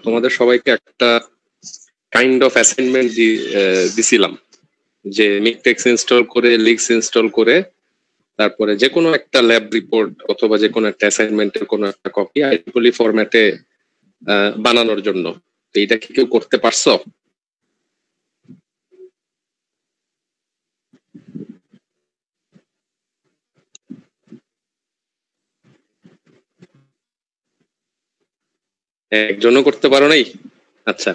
তোমাদের সবাইকে একটা কাইন্ড অফ অ্যাসাইনমেন্ট দিছিলাম যে মিকটেক্স ইনস্টল করে লিক্স ইনস্টল করে তারপরে যে কোনো একটা ল্যাব রিপোর্ট অথবা যে কোনো একটা অ্যাসাইনমেন্টের কোনো একটা কপি আইট্রিপলি ফরম্যাটে বানানোর জন্য। এইটা কি কেউ করতে পারছো? একজনও করতে পারো নাই? আচ্ছা,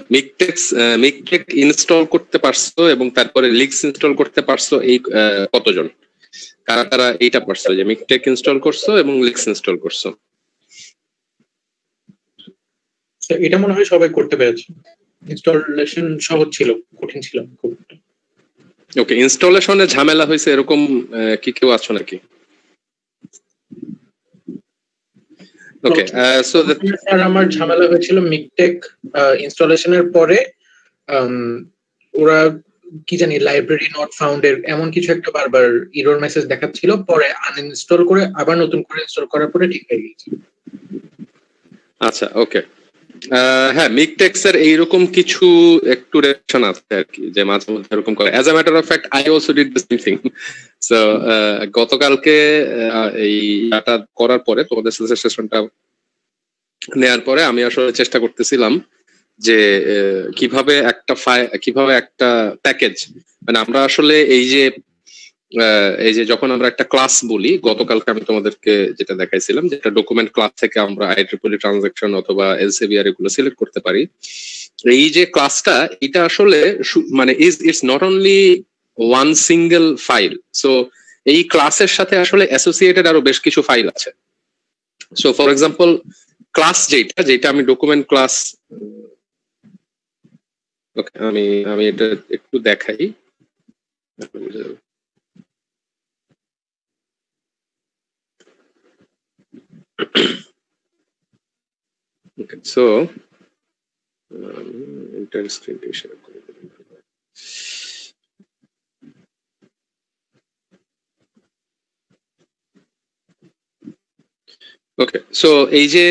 মিকটেক ইনস্টল করতে পারছো এবং তারপরে লিক্স ইনস্টল করতে পারছো এই কতজন? কারা কারা এইটা পারছো যে মিকটেক ইনস্টল করছো এবং লিক্স ইনস্টল করছো? এটা মনে হয় সবাই করতে পেরেছে। ইনস্টলেশন সহজ ছিল, কঠিন ছিল খুব। ওকে, ইনস্টলেশনে ঝামেলা হয়েছে এরকম কি কেউ আছো নাকি? ওকে, সো আমার ঝামেলা হয়েছিল মিকটেক ইনস্টলেশনের পরে ওরা কি জানি লাইব্রেরি নট ফাউন্ড এর এমন কিছু একটা বারবার এরর মেসেজ দেখাচ্ছিল, পরে আনইনস্টল করে আবার নতুন করে ইনস্টল করার পরে ঠিক হয়ে গেছে। আচ্ছা, ওকে। হ্যাঁ, মিকটেক্স এর এইরকম কিছু একটু রেশন আছে আর কি, যে মাঝে মধ্যে এরকম করে। As a matter of fact I also did the same thing. So গতকালকে এই ডাটা করার পরে তোমাদের সেশনটা নেয়ার পরে আমি আসলে চেষ্টা করতেছিলাম যে কিভাবে একটা প্যাকেজ, মানে আমরা আসলে এই যে যখন আমরা একটা ক্লাস বলি, গতকালকে আমি তোমাদেরকে যেটা দেখাইছিলাম যেটা ডকুমেন্ট ক্লাস থেকে আমরা আইট্রিপলি ট্রানজাকশন অথবা এলসিভিআর এগুলো সিলেক্ট করতে পারি। এই যে ক্লাসটা, এটা আসলে মানে it's not only one single file. So এই ক্লাসের সাথে আসলে অ্যাসোসিয়েটেড আরো বেশ কিছু ফাইল আছে। সো ফর এক্সাম্পল ক্লাস যেটা আমি ডকুমেন্ট ক্লাস, ওকে, আমি এটা একটু দেখাই। Okay, so entire screen share করে দিলাম। ওকে, সো এই যে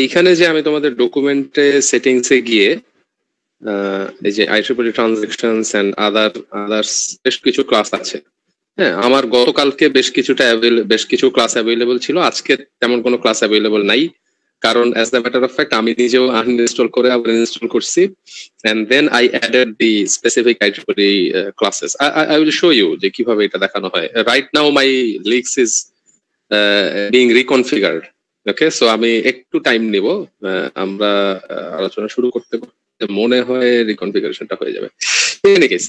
এইখানে যে আমি তোমাদের ডকুমেন্টে সেটিংসে গিয়ে এই যে আইট্রিপলি ট্রানজাকশনস এন্ড আদার্স বেশ কিছু ক্লাস আছে। হ্যাঁ, আমার গতকালকে বেশ কিছু ক্লাস অ্যাভেলেবল ছিল, আজকে তেমন কোনো ক্লাস অ্যাভেলেবল নাই, কারণ as the matter of fact আমি নিজেও আনইনস্টল করে আবার ইনস্টল করছি, and then I added the specific আইট্রিপলি classes. I will show you যে কিভাবে এটা দেখানো হয়। Right now my LyX is being reconfigured. Okay, so আমি একটু টাইম নিব, আমরা আলোচনা শুরু করতে মনে হয় রিকনফিগারেশনটা হয়ে যাবে। In any case,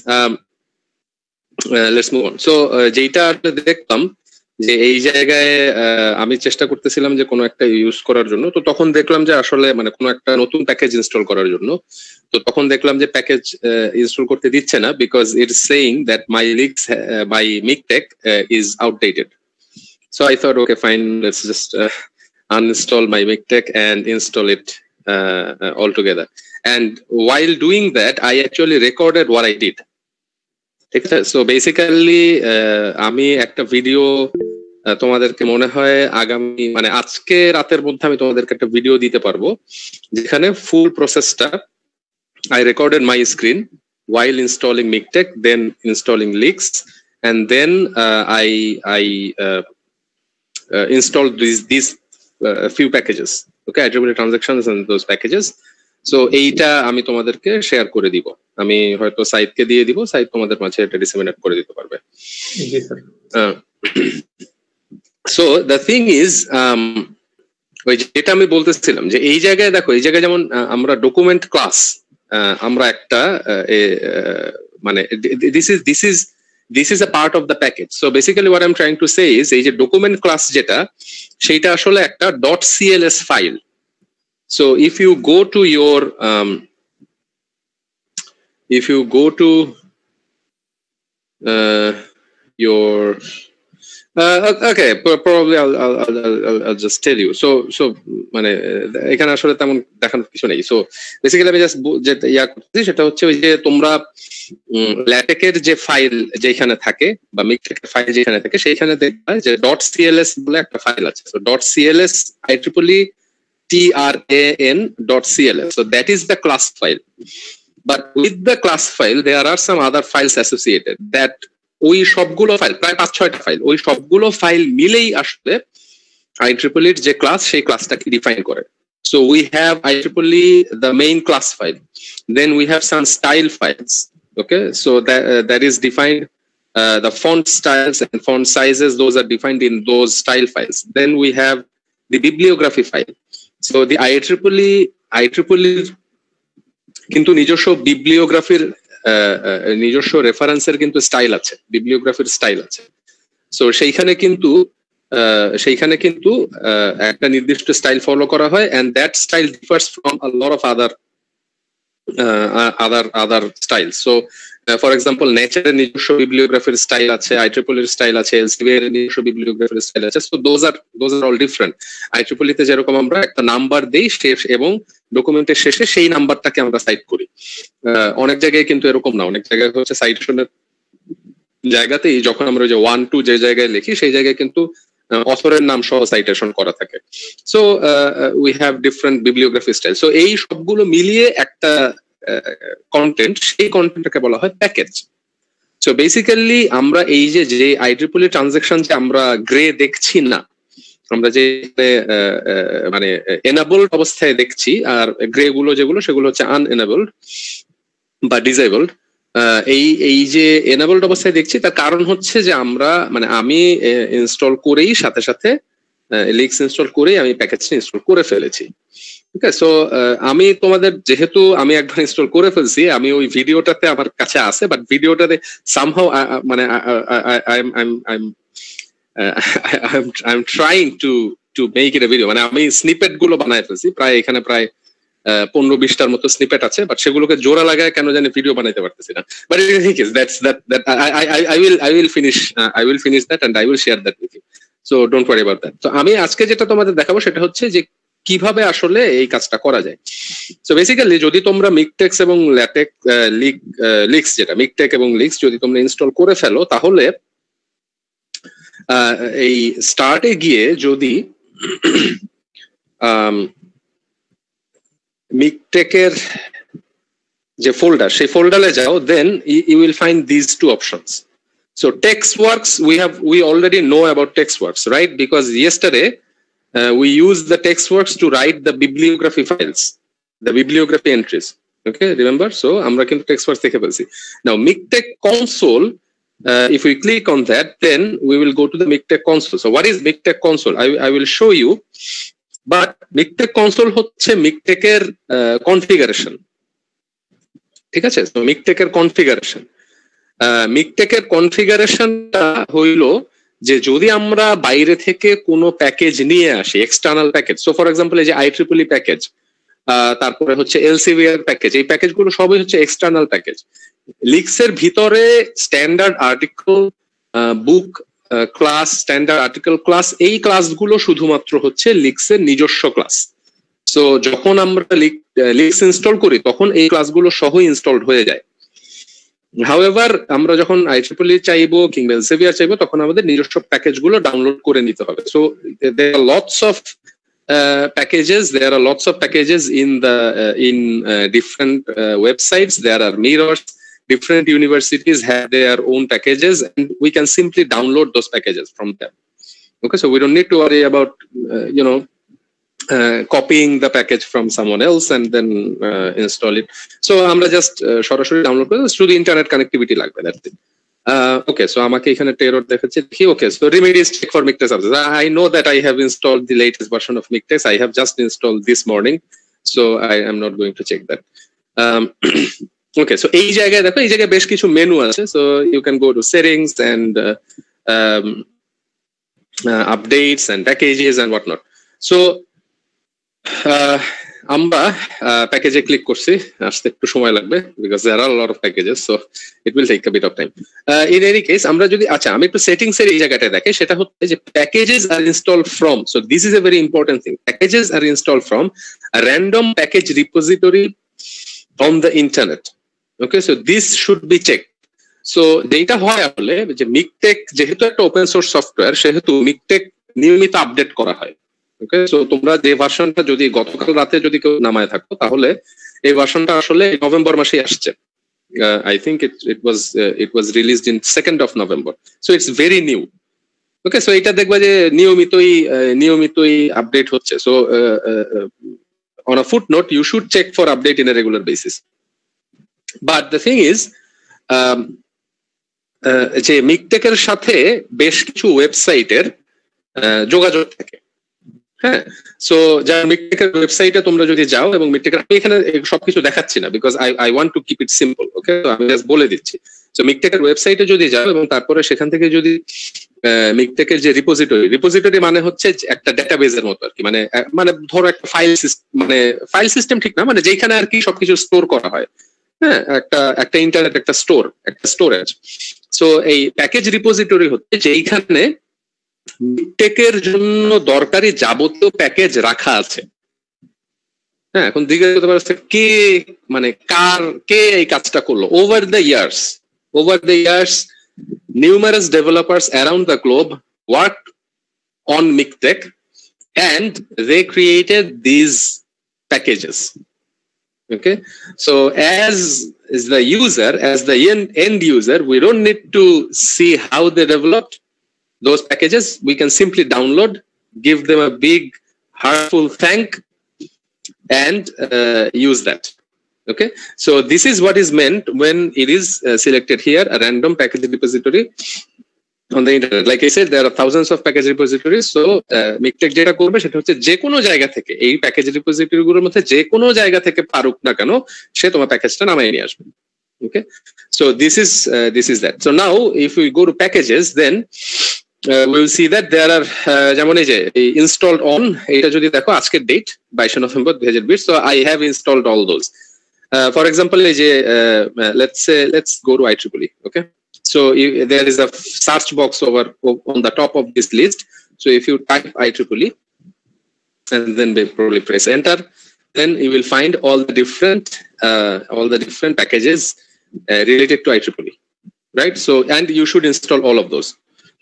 let's move on. So যেটা দেখতাম যে এই জায়গায় আমি চেষ্টা করতেছিলাম যে কোনো একটা ইউজ করার জন্য, তো তখন দেখলাম যে আসলে মানে কোনো একটা নতুন প্যাকেজ ইনস্টল করার জন্য, তো তখন দেখলাম যে প্যাকেজ ইনস্টল করতে দিচ্ছে না, because it's saying that my লিক্স by MiKTeX is outdated. So I thought okay fine, let's just uninstall my miktec and install it all together. And while doing that, I actually recorded what I did. ঠিক আছে, so basically আমি একটা video তোমাদেরকে মনে হয় আগামী মানে আজকে রাতের মধ্যে আমি তোমাদেরকে একটা ভিডিও দিতে পারবো, যেখানে ফুল প্রসেসটা I recorded my screen while installing miktec, then installing leaks, and then I installed these few packages, okay, attribute transactions and those packages. So এইটা আমি তোমাদেরকে শেয়ার করে দিব, আমি হয়তো সাইটকে দিয়ে দিব, সাইট তোমাদের মাঝে এটা ডিসেমিনেট করে দিতে পারবে। সো দ্য থিং ইজ, ওই যেটা আমি বলতেছিলাম যে এই জায়গায় দেখো, এই জায়গায় যেমন আমরা ডকুমেন্ট ক্লাস আমরা একটা মানে this is a part of the package. So basically what I'm trying to say is এই যে ডকুমেন্ট ক্লাস যেটা, সেটা আসলে একটা .cls file. So if you go to your your Okay, probably I'll just tell you. So মানে এখানে আসলে তেমন দেখানোর কিছু নেই। সো বেসিক্যালি আমি জাস্ট যেটা করতেছি সেটা হচ্ছে ওই যে তোমরা ল্যাটেকের যে ফাইল যেখানে থাকে বা মিকটেকের ফাইল যেখানে থাকে সেইখানে দেখবা যে .cls বলে একটা ফাইল আছে। So .cls IEEE TRAN.cls. So that is the class file. But with the class file, there are some other files associated that ওই সবগুলো ফাইল প্রায় 5-6টা ফাইল ওই সবগুলো ফাইল মিলেই আসলে IEEE এর যে ক্লাস সেই ক্লাসটাকে ডিফাইন করে। So we have IEEE the main class file. Then we have some style files. Okay, so that is defined. The font styles and font sizes, those are defined in those style files. Then we have the bibliography file. So the IEEE কিন্তু নিজস্ব বিবলিওগ্রাফির নিজস্ব রেফারেন্সের কিন্তু style আছে, বিবলিওগ্রাফির style আছে। So সেইখানে কিন্তু একটা নির্দিষ্ট স্টাইল ফলো করা হয়, and that style differs from a lot of other styles. So for example, Nature এর নিজস্ব বিবলিওগ্রাফির স্টাইল আছে, IEEE এর স্টাইল আছে, Elsevier এর নিজস্ব বিবলিওগ্রাফির স্টাইল আছে। So those are all different. IEEE তে যেরকম আমরা একটা নাম্বার দেই শেষ এবং ডকুমেন্টের শেষে সেই নাম্বারটাকে আমরা সাইট করি, অনেক জায়গায় কিন্তু এরকম না। অনেক জায়গায় হচ্ছে সাইটেশনের জায়গাতেই যখন আমরা যে 1-2 যে জায়গায় লিখি সেই জায়গায় কিন্তু অথরের নাম সহ সাইটেশন করা থাকে। So we have different bibliography style. So এই সবগুলো মিলিয়ে একটা কন্টেন্ট, সেই কন্টেন্টটাকে বলা হয় প্যাকেজ। সো বেসিক্যালি আমরা এই যে IEEE ট্রানজাকশন যে আমরা গ্রে দেখছি না, আমরা যে মানে এনাবলড অবস্থায় দেখছি, আর গ্রে গুলো যেগুলো সেগুলো হচ্ছে আনএনাবলড বা ডিসেবলড। এই যে এনাবলড অবস্থায় দেখছি তার কারণ হচ্ছে যে আমরা মানে আমি ইনস্টল করেই সাথে সাথে লিক্স ইনস্টল করেই আমি প্যাকেজটা ইনস্টল করে ফেলেছি। ঠিক আছে, সো আমি তোমাদের যেহেতু আমি একবার ইনস্টল করে ফেলছি, আমি ওই ভিডিওটাতে আমার কাছে আছে, বাট ভিডিওটাতে সামহাউ মানে I'm trying to make it a video. মানে আমি স্নিপেট গুলো বানায় ফেলছি, প্রায় এখানে প্রায় 15-20টার মতো স্নিপেট আছে, বাট সেগুলোকে জোড়া লাগায় কেন জানি ভিডিও বানাইতে পারতেছি না। But in any case that's I will finish that and I will share that with you. So don't worry about that. তো আমি আজকে যেটা তোমাদের দেখাবো সেটা হচ্ছে যে কিভাবে আসলে এই কাজটা করা যায়। সো বেসিক্যালি যদি তোমরা মিকটেক্স এবং ল্যাটেক্স লিক্স, যেটা মিকটেক এবং লিক্স যদি তোমরা ইনস্টল করে ফেলো, তাহলে এই স্টার্টে গিয়ে যদি মিকটেকের যে ফোল্ডার, সেই ফোল্ডারে যাও, then you will find this two options. So TextWorks, we already know about TextWorks, right? Because yesterday we used the TextWorks to write the bibliography files, the bibliography entries. Okay, remember? So আমরা কিন্তু TextWorks দেখে ফেলছি। Now Miktek console, if we click on that, then we will go to the Miktek console. So what is Miktek console? I will show you. But Miktek console হচ্ছে মিকটেকের configuration. ঠিক আছে, তো মিকটেকের configuration, মিকটেকের কনফিগারেশনটা হইলো যে যদি আমরা বাইরে থেকে কোনো প্যাকেজ নিয়ে আসি, external package, so for example এই যে IEEE প্যাকেজ, তারপরে হচ্ছে Elsevier প্যাকেজ, এই প্যাকেজগুলো সবই হচ্ছে এক্সটার্নাল প্যাকেজ। লিক্সের ভিতরে standard article, book class, standard article class, এই ক্লাসগুলো শুধুমাত্র হচ্ছে লিক্সের নিজস্ব ক্লাস। সো যখন আমরা লিক্স ইনস্টল করি তখন এই ক্লাসগুলো সহ ইনস্টলড হয়ে যায়। হাউএভার আমরা যখন IEEE চাইবো কিংবা Elsevier চাইবো তখন আমাদের নিজস্ব প্যাকেজগুলো ডাউনলোড করে নিতে হবে। So there are lots of packages in different websites. There are mirrors. Different universities have their own packages, and we can simply download those packages from them. Okay, so we don't need to worry about copying the package from someone else and then install it. So আমরা just সরাসরি download করে শুধু internet connectivity লাগবে, that's it. Okay, so আমাকে এখানে terror দেখাচ্ছে কি? Okay, so remedies check for Miktex services. I know that I have installed the latest version of Miktex. I have just installed this morning, so I am not going to check that. Okay, so এই জায়গায় দেখো, এই জায়গায় বেশ কিছু menu আছে। So you can go to settings and updates and packages and whatnot. So আমরা প্যাকেজে ক্লিক করছি, আসতে একটু সময় লাগবে because there are lot of packages, so it will take a bit of time. In any case আমরা যদি আমি একটু সেটিংস এর এই জায়গাটা দেখি, সেটা হচ্ছে যে packages are install from, so this is a very important thing, packages are install from a random package repository on the internet. Okay, so this should be checked. So যেটা হয় আসলে যে মিকটেক যেহেতু একটা ওপেন সোর্স সফটওয়্যার, সেহেতু MiKTeX নিয়মিত update করা হয়। ওকে, সো তোমরা যে ভার্সনটা যদি গতকাল রাতে যদি কেউ নামায় থাকো, তাহলে এই ভার্সনটা আসলে নভেম্বর মাসে আসছে। I think it was released in 2nd of November, so it's very new. Okay, so এটা দেখবা যে নিয়মিতই আপডেট হচ্ছে। So on a footnote, you should check for update in a regular basis. But the thing is, যে মিকটেকের সাথে বেশ কিছু ওয়েবসাইটের যোগাযোগ থাকে। হ্যাঁ, সো যার মিকটেকের ওয়েবসাইটে তোমরা যদি যাও, এবং মিকটেকের আমি এখানে সবকিছু দেখাচ্ছি না because I want to keep it simple. Okay, আমি জাস্ট বলে দিচ্ছি। সো মিকটেকের ওয়েবসাইটে যদি যাও এবং তারপরে সেখান থেকে যদি মিকটেকের যে রিপোজিটরি মানে হচ্ছে একটা ডেটাবেজের মতো আর কি, মানে ধরো একটা ফাইল সিস্টেম ঠিক না, মানে যেখানে আর কি সবকিছু স্টোর করা হয়। হ্যাঁ, একটা ইন্টারনেট, একটা স্টোরেজ। সো এই প্যাকেজ রিপোজিটরি হচ্ছে যেইখানে মিকটেকের জন্য দরকারি যাবতীয় প্যাকেজ রাখা আছে। হ্যাঁ, এখন জিজ্ঞেস করতে পারছে কে এই কাজটা করলো। Over the years numerous developers around the globe worked on Mictec and they created these packages. Okay, so as the end user, we don't need to see how they developed those packages. We can simply download, give them a big heartful thank, and use that. Okay, so this is what is meant when it is selected here, a random package repository on the internet. Like I said, there are thousands of package repositories. So Mictec যেটা করবে সেটা হচ্ছে যে কোনো জায়গা থেকে, এই package repository গুলোর মধ্যে যে কোনো জায়গা থেকে পারুক না কেন, সে তোমার প্যাকেজটা নামিয়ে নিয়ে আসবে। Okay, so this is that. So now if we go to packages, then we will see that there are যেমন এই যে installed on, এটা যদি দেখো আজকের date 22 November 2020, so I have installed all those. For example, let's go to IEEE. Okay, so there is a search box over on the top of this list. So if you type IEEE and then probably press enter, then you will find all the different packages related to IEEE, right? So and you should install all of those.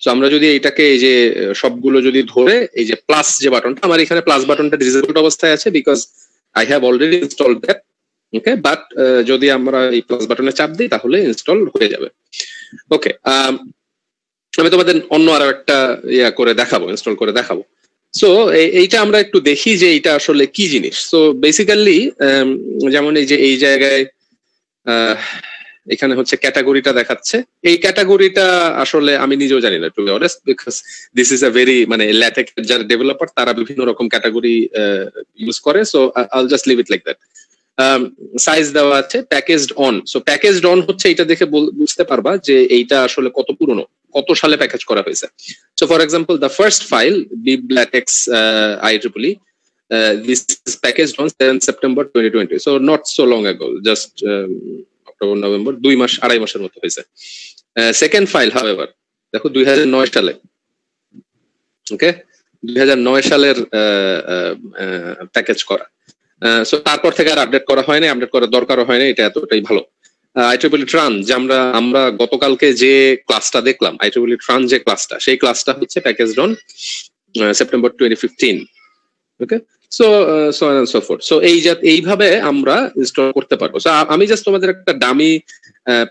So আমরা যদি এটাকে এই যে সবগুলো যদি ধরে এই যে প্লাস যে বাটনটা, আমার এখানে প্লাস বাটনটা ডিসেবলড অবস্থায় আছে because I have already installed that. Okay, but যদি আমরা এই প্লাস বাটনে চাপ দিই তাহলে ইনস্টল হয়ে যাবে। ওকে, আমি তোমাদের অন্য আরো একটা ইনস্টল করে দেখাবো। সো এইটা আমরা একটু দেখি যে এটা আসলে কি জিনিস। সো বেসিক্যালি যেমন এই যে এই জায়গায় এখানে হচ্ছে ক্যাটাগরিটা দেখাচ্ছে। এই ক্যাটাগরিটা আসলে আমি নিজেও জানি না, to be honest, because this is a very LaTex যারা ডেভেলপার তারা বিভিন্ন রকম ক্যাটাগরি ইউজ করে। So I'll just leave it like that. Size দেওয়া আছে, packaged on. So packaged on হচ্ছে এটা দেখে বুঝতে পারবা যে এইটা আসলে কত পুরনো, কত সালে প্যাকেজ করা হয়েছে। So for example the first file bib latex IEEE, this is packaged on 7 September 2020, so not so long ago, just October November, 2.5 মাসের মতো হয়েছে। সেকেন্ড ফাইল হাউএভার দেখো 2009 সালে। ওকে, 2009 সালের প্যাকেজ করা। সো তারপর থেকে আর আপডেট করা হয়নি, আপডেট করার দরকারও হয়নি, এটা এতটাই ভালো। IEEE ট্রান যে আমরা গতকালকে যে ক্লাসটা দেখলাম, IEEE ট্রান যে ক্লাসটা, সেই ক্লাসটা হচ্ছে packaged on September 2015। Okay, so on and so forth. So এইভাবে আমরা ইনস্টল করতে পারবো। সো আমি জাস্ট তোমাদের একটা ডামি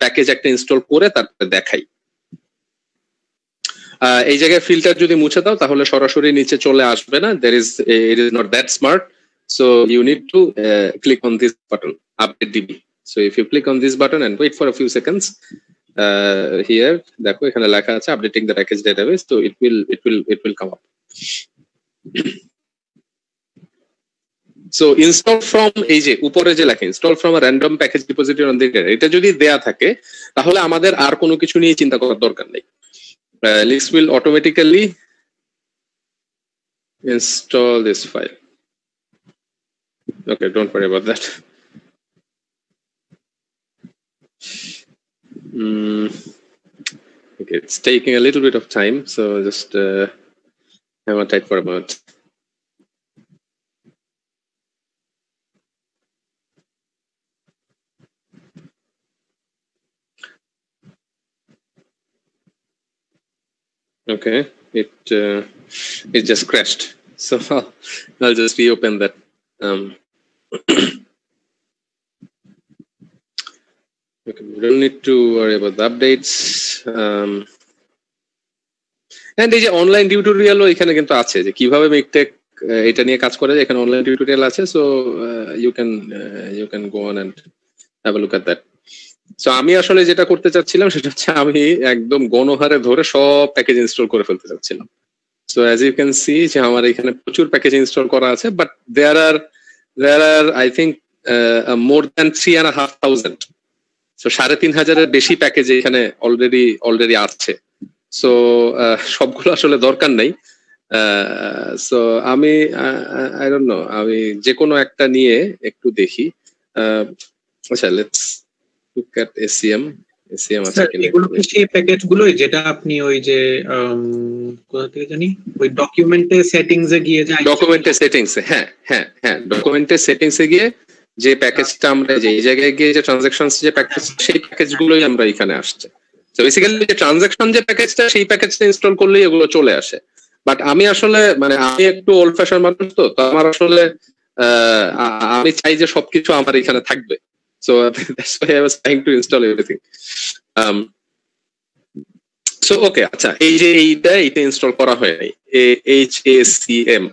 প্যাকেজ একটা ইনস্টল করে তারপরে দেখাই। এই জায়গায় ফিল্টার যদি মুছে দাও তাহলে সরাসরি নিচে চলে আসবে না, it is not that smart. So you need to click on this button, update DB. So if you click on this button and wait for a few seconds, here দেখো এখানে লেখা আছে updating the package database, so it will come up. So install from এই যে উপরে যে লেখা install from a random package repository on the internet, এটা যদি দেয়া থাকে তাহলে আমাদের আর কোনো কিছু নিয়ে চিন্তা করার দরকার নেই। List will automatically install this file. Okay, don't worry about that. Okay, it's taking a little bit of time, so just hang on tight for a moment. Okay, it just crashed, so I'll just reopen that. Okay, we don't need to worry about the updates. And এই যে online টিউটোরিয়ালও এখানে কিন্তু আছে যে কিভাবে MiKTeX এটা নিয়ে কাজ করে, এখানে অনলাইন টিউটোরিয়াল আছে, so you can go on and have a look at that. So আমি আসলে যেটা করতে চাচ্ছিলাম সেটা হচ্ছে আমি একদম গণহারে ধরে সব প্যাকেজ ইনস্টল করে ফেলতে চাচ্ছিলাম। So as you can see যে আমার এখানে প্রচুর প্যাকেজ ইনস্টল করা আছে, but there are I think more than 3,500। So 3,500-এর বেশি প্যাকেজ এখানে অলরেডি আছে। সো সবগুলো আসলে দরকার নেই। সো আমি আই ডোন্ট নো, আমি যে কোনো একটা নিয়ে একটু দেখি। আচ্ছা, লেটস লুক এট এসিএম আছে কিনা। এগুলো কি সেই প্যাকেজগুলো যেটা আপনি ওই যে কোথা থেকে জানি ওই ডকুমেন্টে সেটিংসে গিয়ে যায়? ডকুমেন্টে সেটিংসে, হ্যাঁ হ্যাঁ হ্যাঁ, ডকুমেন্টে সেটিংসে গিয়ে যে প্যাকেজটা আমরা যে এই জায়গায় গিয়ে যে ট্রানজাকশনস যে প্যাকেজ, সেই প্যাকেজগুলোই আমরা এখানে আসছে। সো বেসিক্যালি যে ট্রানজাকশন যে প্যাকেজটা, সেই প্যাকেজটা ইনস্টল করলেই এগুলো চলে আসে। বাট আমি আসলে মানে আমি একটু ওল্ড ফ্যাশন মানুষ, তো আমার আসলে আমি চাই যে সবকিছু আমার এখানে থাকবে। So that's why I was trying to install everything. So okay, আচ্ছা, এই যে এইটা ইনস্টল করা হয় নাই, HACM,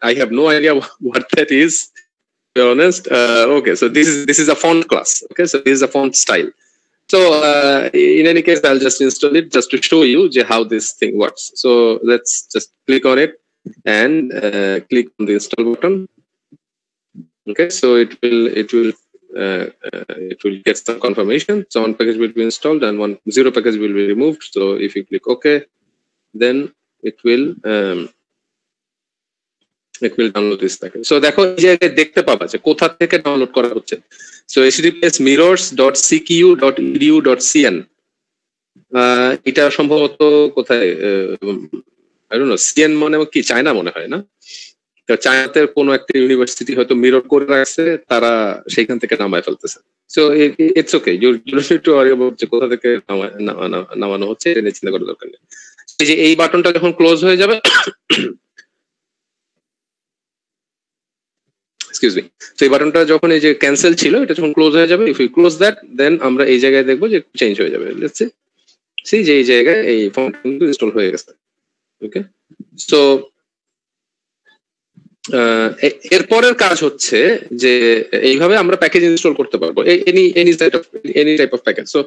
I have no idea what that is, to be honest. Okay, so this is a font class. Okay, so this is a font style. So in any case, I'll just install it just to show you how this thing works. So let's just click on it and click on the install button. Okay, so it will get some confirmation. So one package will be installed and zero package will be removed. So if you click OK, then it will download this package. So দেখো এই জায়গায় দেখতে পাবা যে কোথা থেকে download করা হচ্ছে। So https mirrors.cku.edu.cn, এটা সম্ভবত কোথায়, I don't know, CN মনে কি চায়না মনে হয় না? চায়নাতে কোনো একটা ইউনিভার্সিটি হয়তো মিরর করে রাখছে, তারা সেইখান থেকে নামায় ফেলতেছে। So it's okay, you don't need to worry about যে কোথা থেকে নামানো হচ্ছে, এটা নিয়ে চিন্তা করার দরকার নেই। এই যে এই বাটনটা যখন ক্লোজ হয়ে যাবে, এক্সকিউজ মি, তো এই বাটনটা যখন এই যে ক্যান্সেল ছিল, এটা যখন ক্লোজ হয়ে যাবে, ইফ ইউ ক্লোজ দ্যাট, দেন আমরা এই জায়গায় দেখবো যে চেঞ্জ হয়ে যাবে। লেটস সি যে এই জায়গায় এই ফন্ট কিন্তু ইনস্টল হয়ে গেছে। ওকে, সো এরপরের কাজ হচ্ছে যে এইভাবে আমরা প্যাকেজ ইনস্টল করতে পারবো, any type of package. So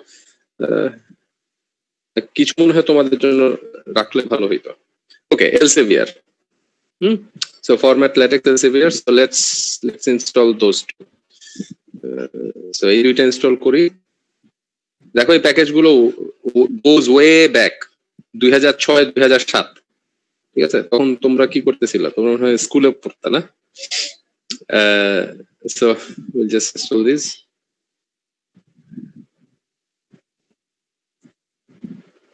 কিছু মনে হয় তোমাদের জন্য রাখলে ভালো হইতো। ওকে, এলসেভিয়ার, so format LaTex Elsevier. So let's install those two. So এই দুইটা ইনস্টল করি। দেখো এই প্যাকেজ গুলো goes way back 2006-2007, ঠিক আছে? তখন তোমরা কি করতেছিল? তোমরা মনে হয় স্কুলে পড়তে না? So we'll just install this.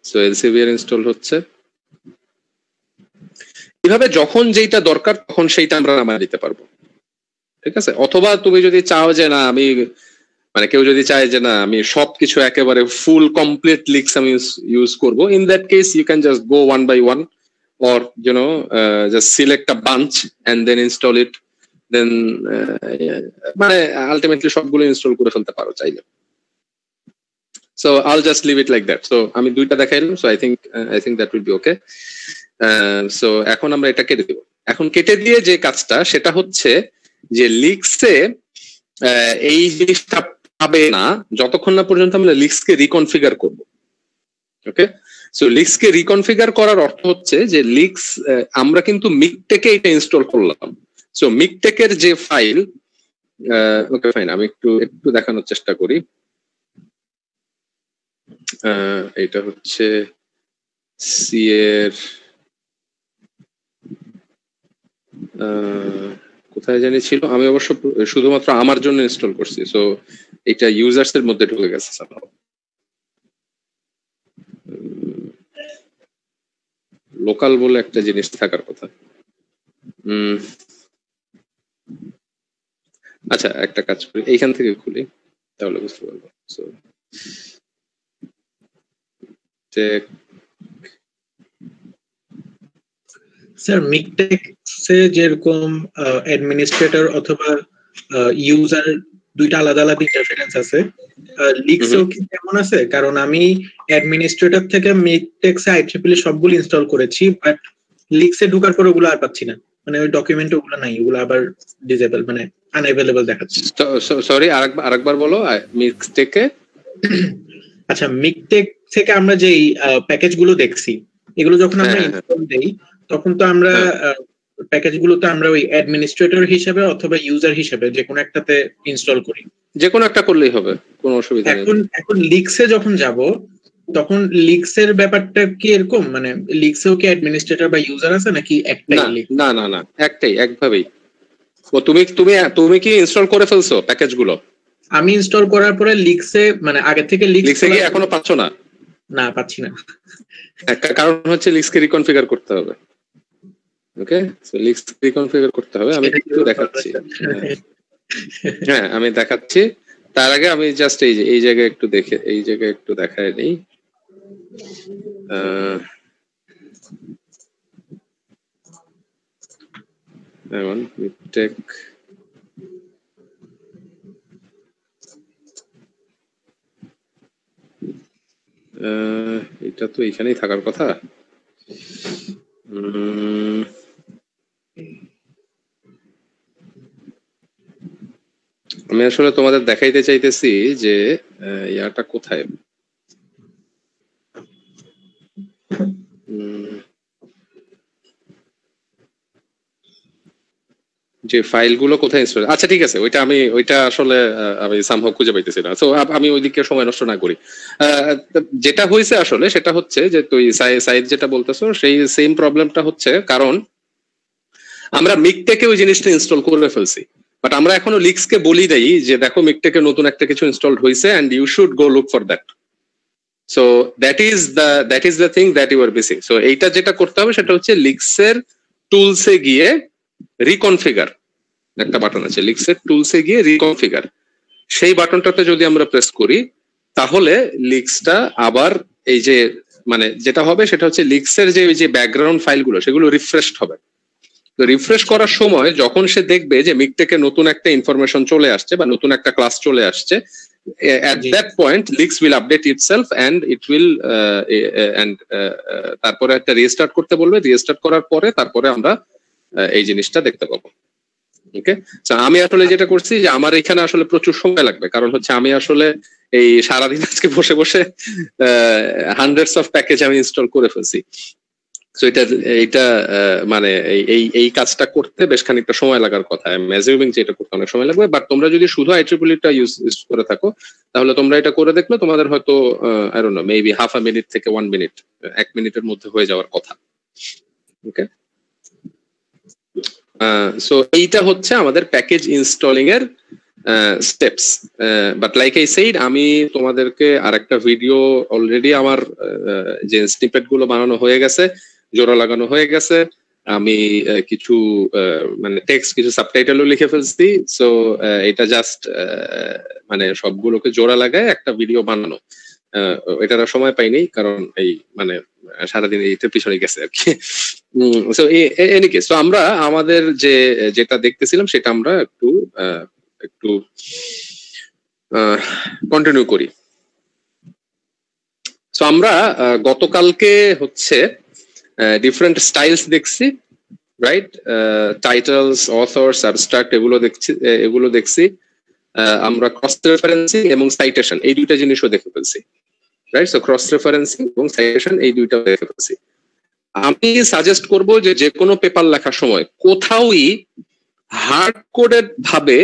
So Elsevier install হচ্ছে। এভাবে যখন যেটা দরকার তখন সেইটা আমরা নামায় দিতে পারবো, ঠিক আছে? অথবা তুমি যদি চাও যে না আমি মানে কেউ যদি চায় যে না আমি সবকিছু একেবারে ফুল কমপ্লিট লিক্স আমি ইউজ করব, in that case you can just go one by one, or just select a bunch and then install it, then মানে আলটিমেটলি সবগুলো ইনস্টল করে ফেলতে পারো চাইলে। So I'll just leave it like that. So আমি দুইটা দেখাইলাম, so I think that will be okay. So এখন আমরা এটা কেটে দেব। এখন কেটে দিয়ে যে কাজটা সেটা হচ্ছে যে লিক্সে এই জিনিসটা পাবে না যতক্ষণ না পর্যন্ত আমরা লিক্সকে রিকনফিগার করব। ওকে, সো লিক্সকে রিকনফিগার করার অর্থ হচ্ছে যে লিক্স আমরা কিন্তু মিকটেকে এটা ইনস্টল করলাম। সো মিকটেকের যে ফাইল, ওকে ফাইন, আমি একটু দেখানোর চেষ্টা করি। এটা হচ্ছে সি এর কোথায় জানি ছিল, আমি অবশ্য শুধুমাত্র আমার জন্য ইনস্টল করছি, সো এটা ইউজার্স এর মধ্যে ঢুকে গেছে somehow। লোকাল বলে একটা জিনিস থাকার কথা। আচ্ছা একটা কাজ করি, এইখান থেকে খুলি তাহলে বুঝতে পারবো। সো স্যার মিকটেক্সে যেরকম অ্যাডমিনিস্ট্রেটর অথবা ইউজার দুইটা আলাদা আলাদা ইন্টারফারেন্স আছে, লিক্সেও কি তেমন আছে? কারণ আমি অ্যাডমিনিস্ট্রেটর থেকে মিকটেক্সে আইট্রিপলি সবগুলো ইনস্টল করেছি, বাট লিক্সে ঢোকার পর ওগুলো আর পাচ্ছি না, মানে ওই ডকুমেন্টে ওগুলো নাই, ওগুলো আবার ডিসেবল মানে আনঅ্যাভেলেবল দেখাচ্ছে। সরি আরেকবার বলো মিকটেকে। আচ্ছা মিকটেক থেকে আমরা যে প্যাকেজগুলো দেখছি এগুলো যখন আমরা ইনস্টল দেই তখন তো আমরা প্যাকেজগুলোতে আমরা ওই অ্যাডমিনিস্ট্রেটর হিসেবে অথবা ইউজার হিসেবে যে কোনো একটাতে ইনস্টল করি, যে কোনো একটা করলেই হবে, কোনো অসুবিধা নেই। এখন লিক্সে যখন যাব তখন লিক্সের ব্যাপারটা কি এরকম, মানে লিক্সেও কি অ্যাডমিনিস্ট্রেটর বা ইউজার আছে নাকি একটাই? না না না একটাই, একভাবেই। ও তুমি কি ইনস্টল করে ফেলছো প্যাকেজগুলো? আমি ইনস্টল করার পরে লিক্সে মানে আগে থেকে লিক্সে কি এখনো পাচ্ছ না? না পাচ্ছি না, একটা কারণ হচ্ছে লিক্সকে রিকনফিগার করতে হবে। ওকে, সো লিক্স রিকনফিগার করতে হবে, আমি একটু দেখাচ্ছি। হ্যাঁ আমি দেখাচ্ছি, তার আগে আমি জাস্ট এই জায়গায় একটু দেখায় নেই। এখন মিকটেক এটা তো এখানেই থাকার কথা। আমি আসলে তোমাদের দেখাইতে চাইতেছি যে ইয়াটা কোথায়, যে ফাইলগুলো কোথায় ইনস্টল। আচ্ছা ঠিক আছে, ওইটা আসলে আমি সামহাউ খুঁজে পাইতেছি না, সো আমি ওইদিকে সময় নষ্ট না করি। যেটা হয়েছে আসলে সেটা হচ্ছে যে তুই সাইদ যেটা বলতেছো সেই সেম প্রবলেমটা হচ্ছে, কারণ আমরা মিকটেকে ওই জিনিসটা ইনস্টল করে ফেলছি, বাট আমরা এখনো লিক্সকে বলি দেই যে দেখো মিকটেকে নতুন একটা কিছু ইনস্টলড হয়েছে and you should go look for that. So that is the thing that you are missing. So এইটা যেটা করতে হবে সেটা হচ্ছে লিক্সের টুলসে গিয়ে রিকনফিগার, একটা বাটন আছে লিক্সের টুলসে গিয়ে রিকনফিগার, সেই বাটনটাতে যদি আমরা প্রেস করি তাহলে লিক্সটা আবার এই যে মানে যেটা হবে সেটা হচ্ছে লিক্সের যে ব্যাকগ্রাউন্ড ফাইলগুলো সেগুলো রিফ্রেশড হবে। তো রিফ্রেশ করার সময় যখন সে দেখবে যে মিকটেকে নতুন একটা ইনফরমেশন চলে আসছে বা নতুন একটা ক্লাস চলে আসছে, at that point Lix will update itself and it will তারপরে একটা রিস্টার্ট করতে বলবে, রিস্টার্ট করার পরে তারপরে আমরা এই জিনিসটা দেখতে পাবো। ওকে, আমি আসলে যেটা করছি যে আমার এখানে আসলে প্রচুর সময় লাগবে, কারণ হচ্ছে আমি আসলে এই সারাদিন আজকে বসে বসে হান্ড্রেডস অফ প্যাকেজ আমি ইনস্টল করে ফেলছি। সো এটা মানে এই কাজটা করতে বেশ খানিকটা সময় লাগার কথা। আই এম অ্যাজিউমিং যে এটা করতে অনেক সময় লাগবে, বাট তোমরা যদি শুধু আইট্রিপলিটা ইউজ করে থাকো তাহলে তোমরা এটা করে দেখলে তোমাদের হয়তো I don't know maybe half a minute থেকে 1 মিনিট, 1 মিনিটের মধ্যে হয়ে যাওয়ার কথা। ওকে, সো এইটা হচ্ছে আমাদের প্যাকেজ ইনস্টলিং এর steps. But like I said, আমি তোমাদেরকে আরেকটা ভিডিও অলরেডি আমার যে স্নিপেট গুলো বানানো হয়ে গেছে, জোড়া লাগানো হয়ে গেছে, আমি কিছু মানে টেক্সট কিছু সাবটাইটেলও লিখে ফেলছি। সো এটা জাস্ট মানে সবগুলোকে জোড়া লাগায় একটা ভিডিও বানানো, এটার সময় পাইনি কারণ এই মানে সারাদিন এইটার পিছনে গেছে আর কি। সো এনি কেস, তো আমরা আমাদের যেটা দেখতেছিলাম সেটা আমরা একটু কন্টিনিউ করি। সো আমরা গতকালকে হচ্ছে ডিফারেন্ট স্টাইলস দেখছি, রাইট? টাইটেলস, অথর, সাবস্ট্রাক্ট এগুলো দেখছি। আমরা ক্রস রেফারেন্সিং এবং সাইটেশন এই দুইটা জিনিসও দেখে ফেলছি, রাইট? সো ক্রস রেফারেন্সিং এবং সাইটেশন এই দুইটা দেখে ফেলছি। আমি সাজেস্ট করব যে কোনো পেপার লেখার সময় কোথাওই হার্ড কোডেড ভাবে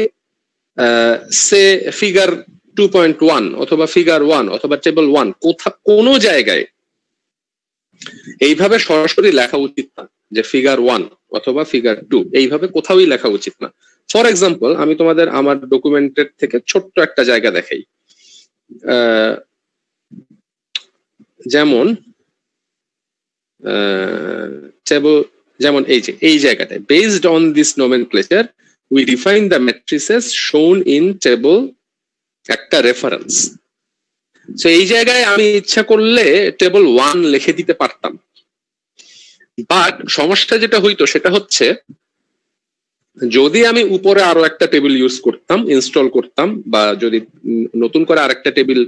সে ফিগার 2.1 অথবা ফিগার 1 অথবা টেবল 1 কোনো জায়গায় এইভাবে সরাসরি লেখা উচিত না। যে ফিগার 1 অথবা ফিগার 2 এইভাবে কোথাওই লেখা উচিত না। ফর এক্সাম্পল আমি তোমাদের আমার ডকুমেন্টের থেকে ছোট্ট একটা জায়গা দেখাই, যেমন টেবল, যেমন এই জায়গাটায় based on this nomenclature we define the matrices শোন ইন টেবল, একটা রেফারেন্স। সো এই জায়গায় আমি ইচ্ছা করলে টেবল 1 লিখে দিতে পারতাম, বাট সমস্যা যেটা হইতো সেটা হচ্ছে যদি আমি উপরে আরো একটা টেবিল ইউজ করতাম, ইনস্টল করতাম, বা যদি নতুন করে আরেকটা টেবিল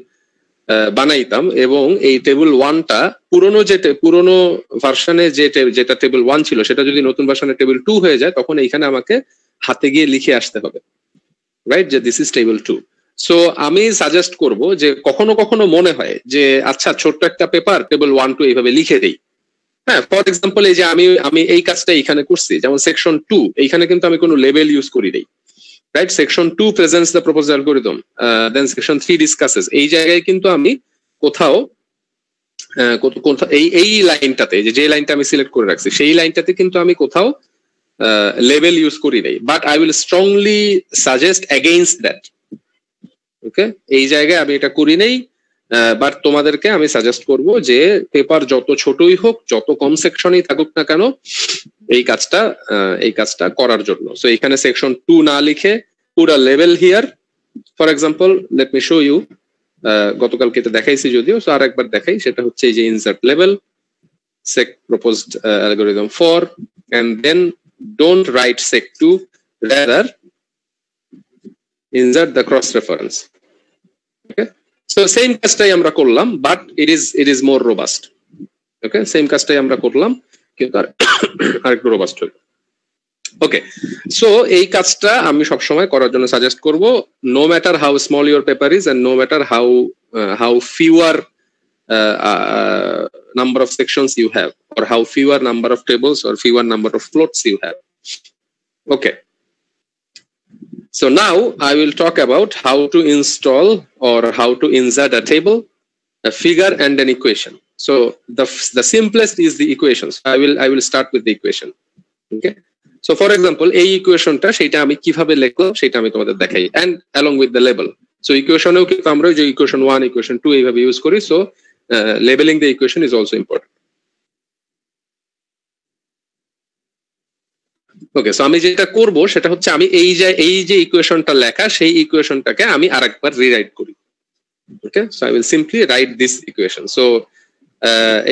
বানাইতাম এবং এই টেবিল 1টা পুরনো ভার্সনে যেটা টেবিল 1 ছিল সেটা যদি নতুন ভার্সনে টেবিল 2 হয়ে যায়, তখন এইখানে আমাকে হাতে গিয়ে লিখে আসতে হবে, রাইট, যে দিস ইজ টেবিল 2। সো আমি সাজেস্ট করব যে কখনো কখনো মনে হয় যে আচ্ছা ছোট্ট একটা পেপার টেবিল 1 2 এইভাবে লিখে দেই। হ্যাঁ, ফর এক্সাম্পল এই যে আমি এই কাজটা এখানে করছি, যেমন সেকশন 2, এইখানে কিন্তু আমি কোনো লেবেল ইউজ করি নাই, right. Section 2 presents the proposed algorithm, then section 3 discusses, এই জায়গায় কিন্তু আমি কোথাও এই লাইনটাতে, যে লাইনটা আমি সিলেক্ট করে রাখছি সেই লাইনটাতে কিন্তু আমি কোথাও লেবেল ইউজ করি নাই, but I will strongly suggest against that. Okay, এই জায়গায় আমি এটা করি নাই, বাট তোমাদেরকে আমি সাজেস্ট করব যে পেপার যত ছোটই হোক, যত কম সেকশনই থাকুক না কেন, এই কাজটা করার জন্য। সো এখানে সেকশন 2 না লিখে পুরা লেভেল here, for example let me show you, গতকালকে এটা দেখাইছি যদিও, সো আর একবার দেখাই, সেটা হচ্ছে এই যে insert level sec proposed algorithm 4, and then don't write sec 2, rather insert the cross reference. Okay, so same কাজটাই আমরা করলাম, but it is more robust. Okay, same কাজটাই আমরা করলাম কিন্তু আরেকটু রোবাস্ট হলো। ওকে, সো এই কাজটা আমি সবসময় করার জন্য সাজেস্ট করব, no matter how small your paper is and no matter how fewer number of sections you have, or how fewer number of tables or fewer number of floats you have. Okay, so now I will talk about how to install or how to insert a table, a figure, and an equation. So the simplest is the equations. I will start with the equation. Okay, so for example এই ইকুয়েশনটা সেটা আমি কিভাবে লিখলাম সেটা আমি তোমাদের দেখাই, and along with the label. So ইকুয়েশনেও কিন্তু আমরা যে ইকুয়েশন 1 ইকুয়েশন 2 এইভাবে ইউজ করি, so labeling the equation is also important. Okay, so আমি যেটা করব সেটা হচ্ছে আমি এই যে ইকুয়েশনটা লেখা সেই ইকুয়েশনটাকে আমি আরেকবার রিরাইট করি। Okay, so I will simply write this equation. So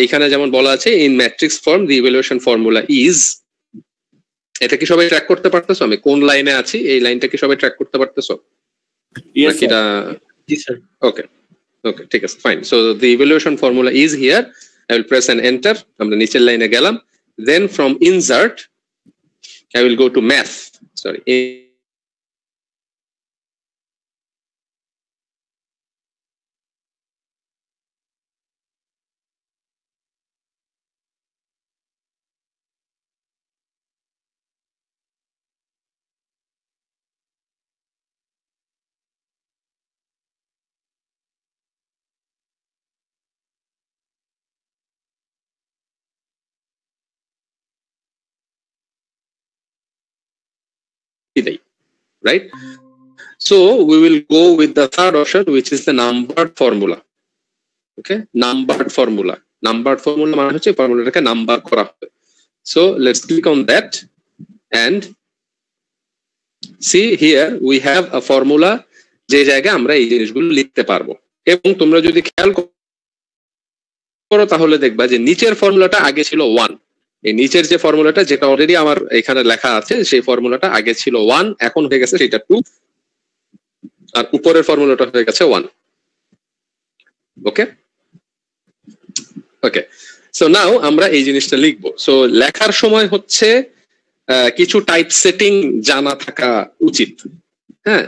এইখানে যেমন বলা আছে in matrix form the evaluation formula is, এটা কি সবাই ট্র্যাক করতে পারতেছো? আমি কোন লাইনে আছি এই লাইনটা কি সবাই ট্র্যাক করতে পারতেছো? Yes sir. Yes sir. Okay, ঠিক আছে, fine. So the evaluation formula is here. I will press and enter, আমরা নিচের লাইনে গেলাম, then from insert I will go to math, sorry, right? So we will go with the third option, which is the numbered formula. Okay, numbered formula মানে হচ্ছে ফর্মুলাটাকে number করা হবে। So let's click on that and see here we have a formula, যে জায়গায় আমরা এই জিনিসগুলো লিখতে পারবো। এবং তোমরা যদি খেয়াল করো তাহলে দেখবা যে নিচের ফর্মুলাটা আগে ছিল 1, এই নিচের যে ফর্মুলাটা যেটা অলরেডি আমার এখানে লেখা আছে সেই ফর্মুলাটা আগে ছিল 1, এখন হয়ে গেছে সেটা 2, আর উপরের ফর্মুলাটা হয়ে গেছে 1। ওকে, সো নাও আমরা এই জিনিসটা লিখবো। সো লেখার সময় হচ্ছে কিছু টাইপ সেটিং জানা থাকা উচিত। হ্যাঁ,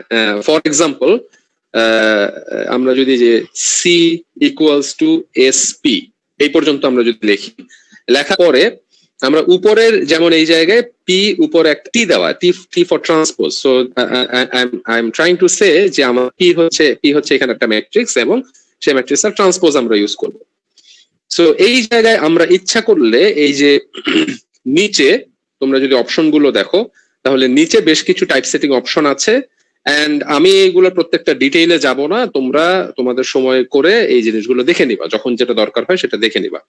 ফর এক্সাম্পল আমরা যদি যে সি ইকুয়ালস টু এসপি এই পর্যন্ত আমরা যদি লিখি, লেখা পরে আমরা উপরের যেমন এই জায়গায় পি উপর একটা টি দেওয়া, T for transpose. So I am trying to say যে আমার পি হচ্ছে এখানে একটা ম্যাট্রিক্স এবং সেই ম্যাট্রিক্সের ট্রান্সপোজ আমরা ইউজ করব। সো এই জায়গায় আমরা ইচ্ছা করলে এই যে নিচে তোমরা যদি অপশনগুলো দেখো তাহলে নিচে বেশ কিছু টাইপ সেটিং অপশন আছে, এন্ড আমি এইগুলো প্রত্যেকটা ডিটেইলে যাব না, তোমরা তোমাদের সময় করে এই জিনিসগুলো দেখে নিবা, যখন যেটা দরকার হয় সেটা দেখে নিবা।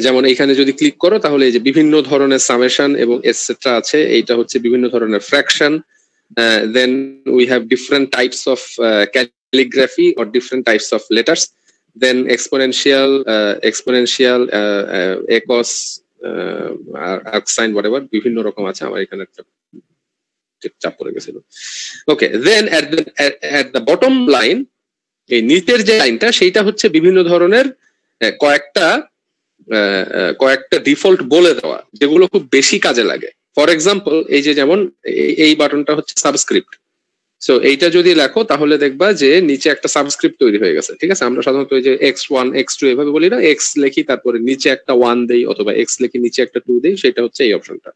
যেমন এখানে যদি ক্লিক করো তাহলে এই যে বিভিন্ন ধরনের সামেশন এবং এটসেট্রা আছে, এইটা হচ্ছে বিভিন্ন ধরনের fraction, then we have different types of calligraphy or different types of letters, then exponential x arcsine whatever বিভিন্ন রকম আছে, আমার এখানে একটা চাপ পড়ে গেছিল। ওকে, দেন এট দ্য বটম লাইন, এই নিচের যে লাইনটা সেইটা হচ্ছে বিভিন্ন ধরনের কয়েকটা ডিফল্ট বলে দেওয়া যেগুলো খুব বেশি কাজে লাগে। ফর এক্সাম্পল এই যে যেমন এই বাটনটা হচ্ছে সাবস্ক্রিপ্ট, সো এইটা যদি লেখো তাহলে দেখবা যে নিচে একটা সাবস্ক্রিপ্ট তৈরি হয়ে গেছে, ঠিক আছে? আমরা সাধারণত ওই যে x1 x2 এভাবে বলি না, x লিখি তারপরে নিচে একটা 1 দেই অথবা x লিখি নিচে একটা 2 দেই, সেটা হচ্ছে এই অপশনটা।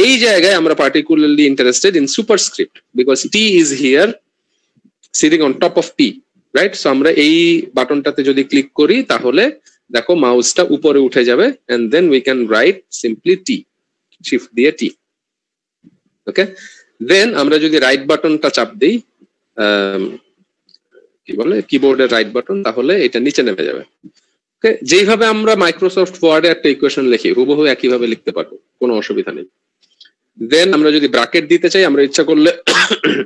এই জায়গায় আমরা particularly interested in superscript because t is here sitting on top of p, right? So আমরা এই বাটনটাতে যদি ক্লিক করি তাহলে দেখো মাউসটা উপরে উঠে যাবে, and then we can write simply t, shift দিয়ে t, ওকে? দেন আমরা যদি রাইট বাটনটা চাপ দিই, কি বলে কিবোর্ডের রাইট বাটন, তাহলে এটা নিচে নেমে যাবে। ওকে, যেইভাবে আমরা মাইক্রোসফট ওয়ার্ডে একটা ইকুয়েশন লিখি হুবহু একইভাবে লিখতে পারবো, কোনো অসুবিধা নেই। দেন আমরা যদি ব্র্যাকেট দিতে চাই, আমরা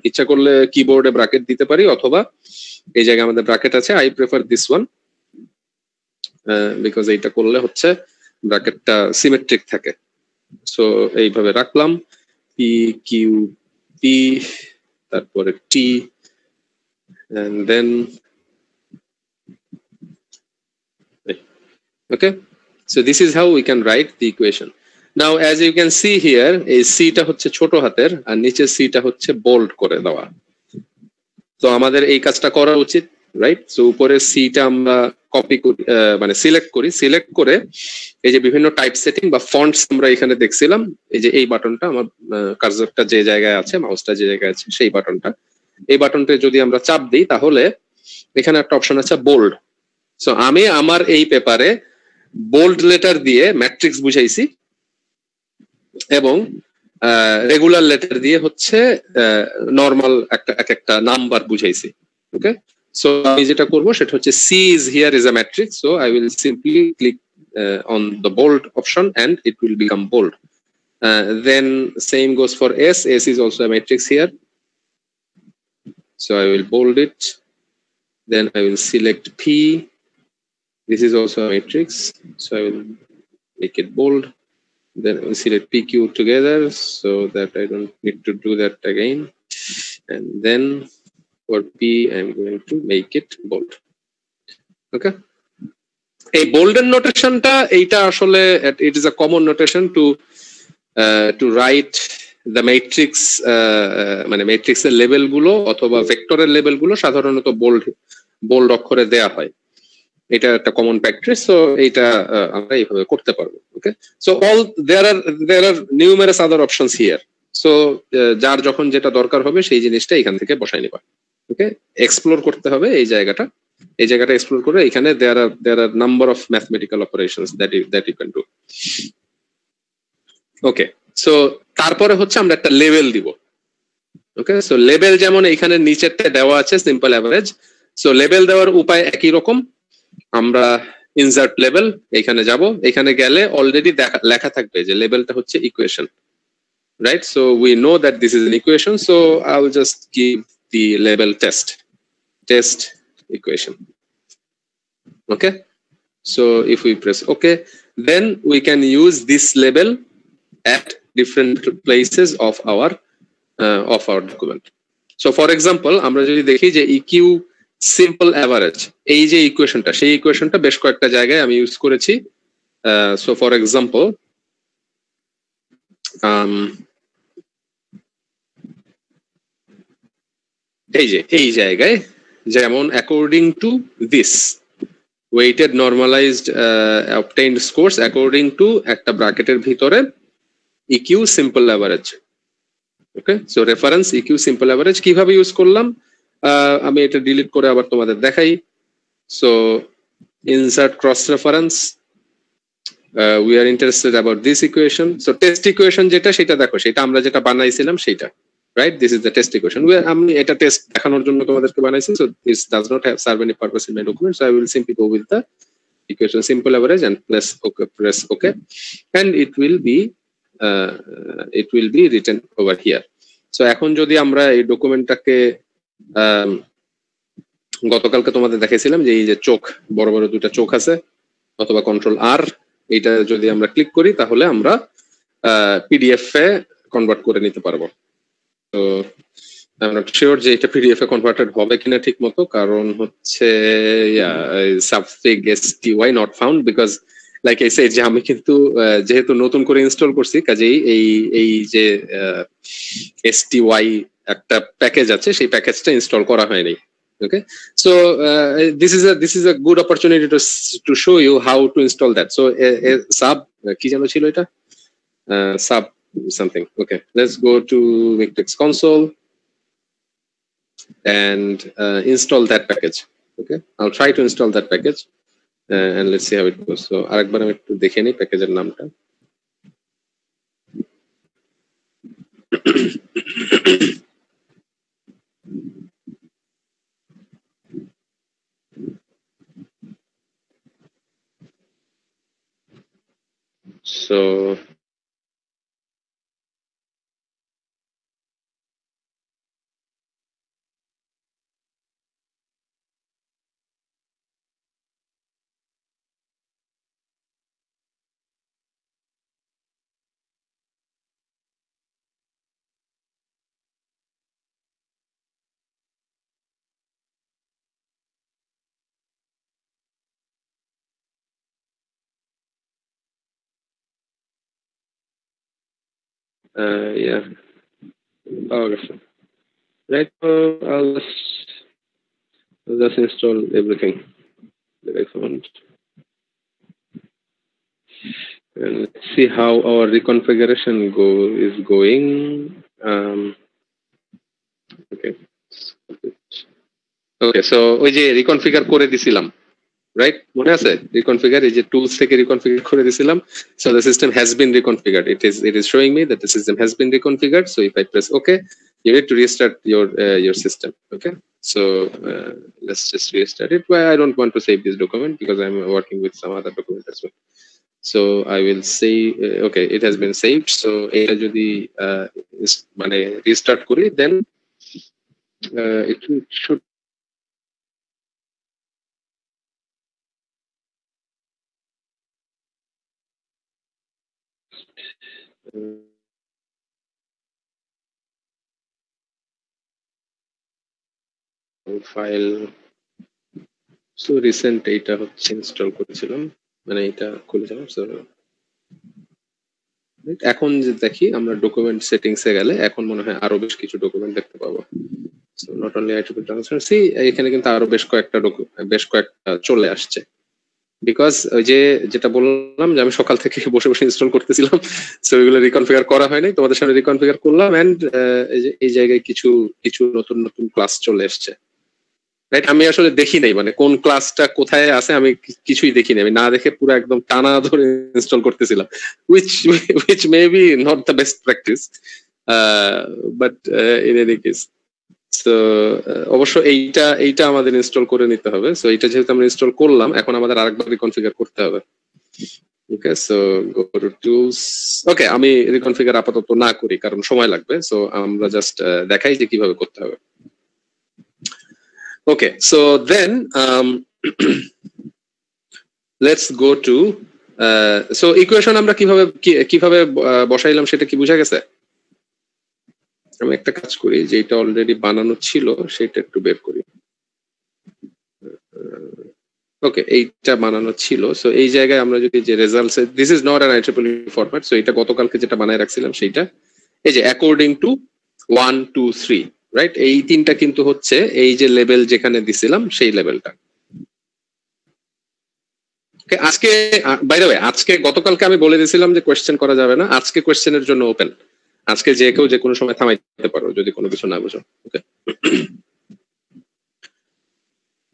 ইচ্ছা করলে কিবোর্ডে ব্র্যাকেট দিতে পারি, অথবা এই জায়গায় আমাদের ব্র্যাকেট আছে, I prefer this one because এইটা করলে হচ্ছে ব্র্যাকেটটা সিমেট্রিক থাকে। সো এইভাবে রাখলাম পি কিউ পি, তারপরে টি, and then okay, so this is how we can write the equation. Now as you can see here, এই c টা হচ্ছে ছোট হাতের আর নিচে c টা হচ্ছে বোল্ড করে দেওয়া। তো আমাদের এই কাজটা করা উচিত, রাইট? সো উপরে c টা আমরা কপি করি, মানে সিলেক্ট করে এই যে বিভিন্ন টাইপ সেটিং বা ফন্টস আমরা এখানে দেখছিলাম, এই যে এই বাটনটা, আমার কার্সরটা যে জায়গায় আছে, মাউসটা যে জায়গায় আছে সেই বাটনটা, এই বাটনটা যদি আমরা চাপ দিই তাহলে এখানে একটা অপশন আছে বোল্ড। সো আমি আমার এই পেপারে বোল্ড লেটার দিয়ে ম্যাট্রিক্স বুঝাইছি এবং রেগুলার লেটার দিয়ে হচ্ছে নরমাল একটা নাম্বার বুঝাইছি। ওকে, সো আমি যেটা করব সেটা হচ্ছে c is here is a matrix, so I will simply click on the bold option and it will become bold. Then same goes for s is also a matrix here, so I will bold it. Then I will select p, this is also a matrix, so I will make it bold. Then I will select pq together so that I don't need to do that again, and then for p I'm going to make it bold. Okay, এই bolded notationটা এইটা আসলে it is a common notation to write the matrix, মানে ম্যাট্রিক্সের level গুলো অথবা ভেক্টরের level গুলো সাধারণত বোল্ড অক্ষরে দেয়া হয়, এটা একটা কমন প্র্যাকটিস। সো এইটা আমরা এইভাবে করতে পারবো। Okay, so all there are numerous other options here, so যার যখন যেটা দরকার হবে সেই জিনিসটা এখান থেকে বসাই নিবা। ওকে, এক্সপ্লোর করতে হবে এই জায়গাটা এক্সপ্লোর করে এখানে there are number of mathematical operations that you can do. Okay, so তারপরে হচ্ছে আমরা একটা লেভেল দিব। ওকে, সো লেভেল যেমন এখানে নিচেরটা দেওয়া আছে সিম্পল অ্যাভারেজ, সো লেভেল দেওয়ার উপায় একই রকম। আমরা ইনসার্ট লেভেল, এখানে যাব, এখানে গেলে অলরেডি লেখা থাকবে যে লেভেলটা হচ্ছে equation, right? So we know that this is an equation, so I will just give the level taste equation. Okay, so if we press okay, then we can use this label at different places of our document. So for example, আমরা যদি দেখি যে eq simple average, এই যে ইকুয়েশনটা, সেই ইকুয়েশনটা বেশ কয়েকটা জায়গায় আমি ইউজ করেছি। So for example, এই জায়গায় যেমন according to this weighted normalized obtained scores according to একটা ব্র্যাকেটের ভিতরে eq simple average. Okay, so reference eq simple average কিভাবে ইউজ করলাম আমি এটা ডিলিট করে আবার তোমাদের দেখাই। So insert cross reference, we are interested about this equation. So test equation যেটা সেটা দেখো, সেটা আমরা যেটা বানাইছিলাম সেটা, right? This is the test equation. আমি এটা টেস্ট দেখানোর জন্য তোমাদেরকে বানাইছি. So this does not have serve any purpose in my document. So I will simply go with the equation simple average and press OK, and it will be written over here. So এখন যদি আমরা এই ডকুমেন্টটাকে গতকালকে তোমাদের দেখাইছিলাম যে এই যে চোখ, বড় বড় দুটো চোখ আছে, অথবা কন্ট্রোল আর, এটা যদি আমরা ক্লিক করি তাহলে আমরা পিডিএফ এ কনভার্ট করে নিতে পারবো। তো I'm not sure যে এটা পিডিএফ এ কনভার্টেড হবে কিনা ঠিক মতো, কারণ হচ্ছে সাবফিগ STY not found, because like I said যে আমি কিন্তু যেহেতু নতুন করে ইনস্টল করছি, কাজেই এই যে STY একটা প্যাকেজ আছে সেই প্যাকেজটা ইনস্টল করা হয়নি। Okay, so this is a good opportunity to show you how to install that. So sub কি জানো ছিল এটা, sub something. Okay, let's go to LaTex console and install that package. Okay, I'll try to install that package and let's see how it goes. So আরেকবার আমি একটু দেখে নিই প্যাকেজের নামটা। So yeah, okay, right. So I'll just install everything that I found, and let's see how our reconfiguration is going. Okay, so ওই যে রিকনফিগার করে দিছিলাম, রাইট? মনে আছে রিকনফিগার, এই যে টুলস থেকে রিকনফিগার করে দিছিলাম। So the system has been reconfigured. It is showing me that the system has been reconfigured. So if I press OK, you need to restart your system. Okay, so let's just restart it. Well, I don't want to save this document because I'm working with some other document as well. So I will say okay, it has been saved. So এটা যদি মানে restart করি, then it should file. So recent এইটা হচ্ছে install করেছিলাম, মানে এটা খুলেছিলাম। সো এখন যে দেখি আমরা ডকুমেন্ট সেটিংস এ গেলে এখন মনে হয় আরো বেশ কিছু ডকুমেন্ট দেখতে পাবো। সো নট অনলি আইট্রিপল ট্রান্সপারেন্সি, এখানে কিন্তু আরো বেশ কয়েকটা চলে আসছে, বিকজ ওই যে যেটা বললাম যে আমি সকাল থেকে বসে বসে ইনস্টল করতেছিলাম, সো এগুলো রিকনফিগার করা হয়নি, তোমাদের সামনে রিকনফিগার করলাম, এন্ড এই জায়গায় কিছু নতুন ক্লাস চলে এসছে, রাইট? আমি আসলে দেখি নাই, মানে কোন ক্লাসটা কোথায় আছে আমি কিছুই দেখি নাই, আমি না দেখে পুরো একদম টানা ধরে ইনস্টল করতেছিলাম, which may be not the best practice, but in any case, so অবশ্য এইটা আমাদের ইনস্টল করে নিতে হবে। সো এইটা যেহেতু আমরা ইনস্টল করলাম, এখন আমাদের আরেকবার রিকনফিগার করতে হবে। Okay, so go to tools. ওকে, আমি রিকনফিগার আপাতত না করি কারণ সময় লাগবে, সো আমরা জাস্ট দেখাই যে কিভাবে করতে হবে। Okay, so then let's go to so equation আমরা কিভাবে বসাইলাম সেটা কি বোঝা গেছে? আমি একটা কাজ করি, যেটা অলরেডি বানানো ছিল সেটা একটু বের করি। ওকে, এইটা বানানো ছিল। সো এই জায়গায় আমরা যদি যে results, this is not an IEEE format, so এটা গতকালকে যেটা বানায় রাখছিলাম সেইটা, এই যে অ্যাকর্ডিং টু 1 2 3, রাইট? এই তিনটা কিন্তু হচ্ছে এই যে লেভেল যেখানে দিছিলাম সেই লেভেলটা। আজকে বাই দ্য ওয়ে, আজকে গতকালকে আমি বলে দিয়েছিলাম যে কোয়েশ্চেন করা যাবে না, আজকে কোয়েশ্চেনের জন্য ওপেন, আজকে যে কেউ যে কোনো সময় থামাইতে পারো যদি কোনো কিছু না বুঝো। ওকে,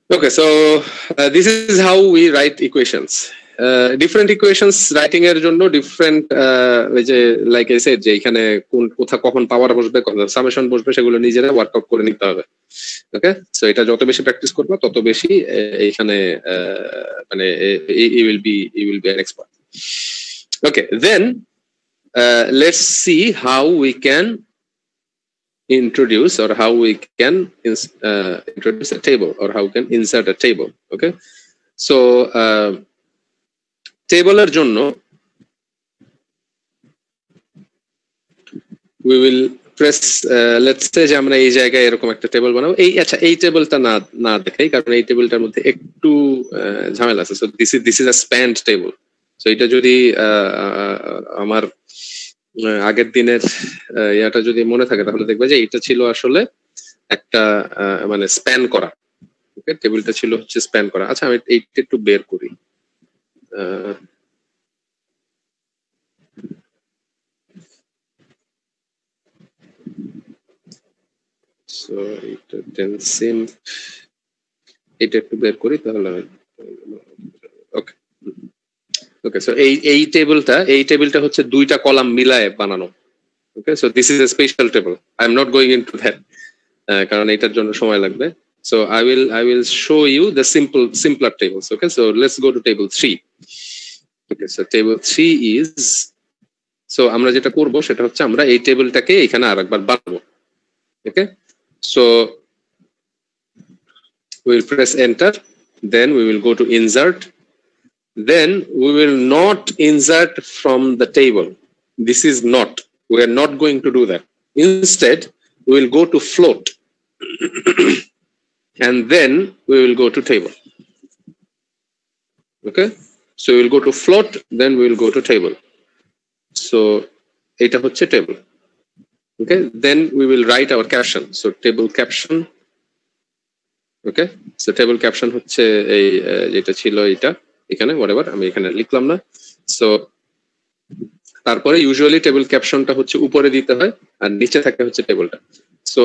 okay, so this is how we write equations. Different equations writing এর জন্য ডিফারেন্ট ওই যে লাইক আই সেড যে এখানে কোন কোথা কখন পাওয়ার বসবে কখন সামেশন বসবে সেগুলো নিজেরা ওয়ার্কআউট করে নিতে হবে ওকে সো এটা যত বেশি প্র্যাকটিস করবে তত বেশি এইখানে মানে you will be an expert okay then let's see how we can introduce or how we can introduce a table or how we can insert a table okay so table এর জন্য we will press let's say যে আমরা এই জায়গায় এরকম একটা table বানাবো এই আচ্ছা এই টেবিলটা না দেখাই কারণ এই টেবিলটার মধ্যে একটু ঝামেলা আছে so this is a spanned table so এটা যদি আমার আগের দিনের ইয়াটা যদি মনে থাকে তাহলে দেখবে যে এটা ছিল আসলে একটা মানে স্প্যান করা ওকে টেবিলটা ছিল হচ্ছে স্প্যান করা আচ্ছা আমি এইটা একটু বের করি সো এটা টেনসিম এটা একটু বের করি তাহলে ওকে ওকে সো এই টেবিলটা হচ্ছে দুইটা কলাম মিলায়ে বানানো okay so this is a special table I am not going into that কারণ এটার জন্য সময় লাগবে so I will show you the simpler tables okay so let's go to table 3 okay so table 3 is so আমরা যেটা করব সেটা হচ্ছে আমরা এই টেবিলটাকে এখানে আরেকবার বানাবো okay so we will press enter then we will go to insert then we will not insert from the table this is not we are not going to do that instead we will go to float and then we will go to table okay so we will go to float then we will go to table so eta hocche table okay then we will write our caption so table caption okay so table caption হচ্ছে এই যেটা ছিল এটা এখানে whatever আমি এখানে লিখলাম না সো তারপরে ইউজুয়ালি টেবিল ক্যাপশনটা হচ্ছে উপরে দিতে হয় আর নিচে থাকে হচ্ছে টেবিলটা so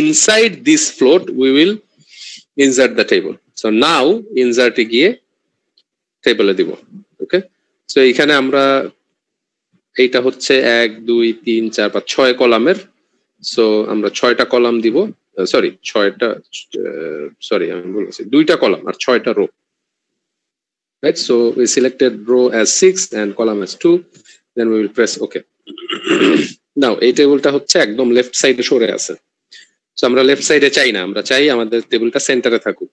inside this float we will insert the table so now insert এ গিয়ে টেবিলে দিব ওকে সো এখানে আমরা এইটা হচ্ছে 1 2 3 4 5 6 কলামের সো আমরা 6টা কলাম দিব সরি আমি বলছি 2টা কলাম আর 6টা row right so we selected row as 6 and column as 2 then we will press okay now এই টেবিলটা হচ্ছে একদম লেফট সাইডে সরে আছে সো আমরা লেফট সাইডে চাই না আমরা চাই আমাদের টেবিলটা সেন্টারে থাকুক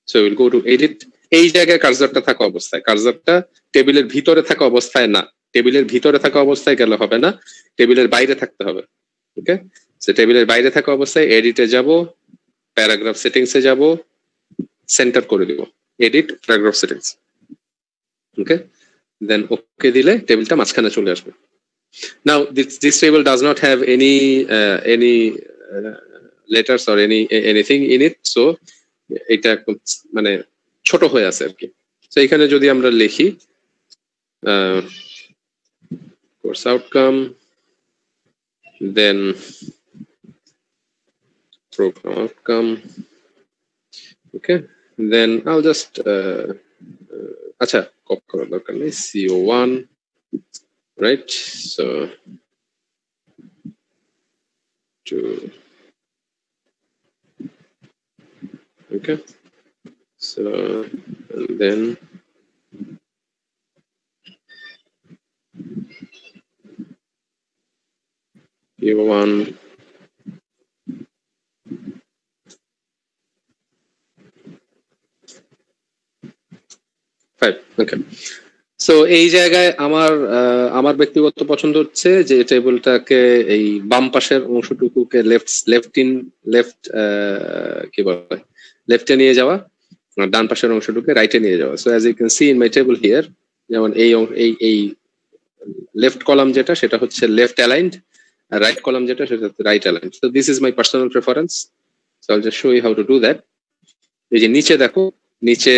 so we will go to edit এই জায়গায় কার্সরটা থাকা অবস্থায় কার্সরটা টেবিলের ভিতরে থাকা অবস্থায় না টেবিলের ভিতরে থাকা অবস্থায় গেলে হবে না টেবিলের বাইরে থাকতে হবে ওকে সো টেবিলের বাইরে থাকা অবস্থায় এডিটে যাব প্যারাগ্রাফ সেটিংস এ যাব সেন্টার করে দিব এডিট প্যারাগ্রাফ সেটিংস ওকে দেন ওকে দিলে টেবিলটা মাঝখানে চলে আসবে now this table does not have any letters or anything in it so এটা মানে ছোট হয়ে আছে আর কি সো এখানে যদি আমরা লিখি course outcome then program outcome okay then I'll just acha copy করার দরকার নেই CO1 right so to okay so and then CO1 5 okay so এই জায়গায় আমার ব্যক্তিগত পছন্দ হচ্ছে যে টেবিলটাকে এই বাম পাশের অংশটুকুকে লেফট কি বলে লেফটে নিয়ে যাওয়া আর ডান পাশের অংশটুকুকে রাইটে নিয়ে যাওয়া so as you can see in my table here যেমন এই লেফট কলাম যেটা সেটা হচ্ছে লেফট অ্যালাইনড আর রাইট কলাম যেটা সেটা হচ্ছে right aligned so this is my personal preference so I'll just show you how to do that এই যে নিচে দেখো নিচে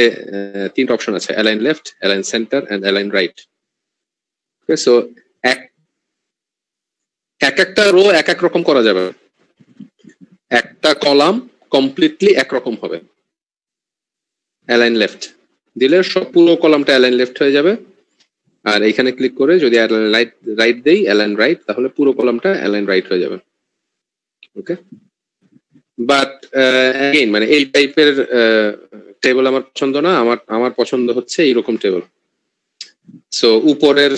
তিনটা অপশন আছে align left align center and align right okay so একটা রো এক এক রকম করা যাবে একটা কলাম কমপ্লিটলি একরকম হবে, অ্যালাইন লেফট দিলে সব পুরো কলামটা অ্যালাইন লেফট হয়ে যাবে। আর এখানে ক্লিক করে যদি অ্যালাইন রাইট দেই, অ্যালাইন রাইট, তাহলে পুরো কলামটা অ্যালাইন রাইট হয়ে যাবে। ওকে, বাট এগেইন মানে এই টাইপের টেবল আমার পছন্দ না, আমার পছন্দ হচ্ছে এইরকম টেবল। সো উপরের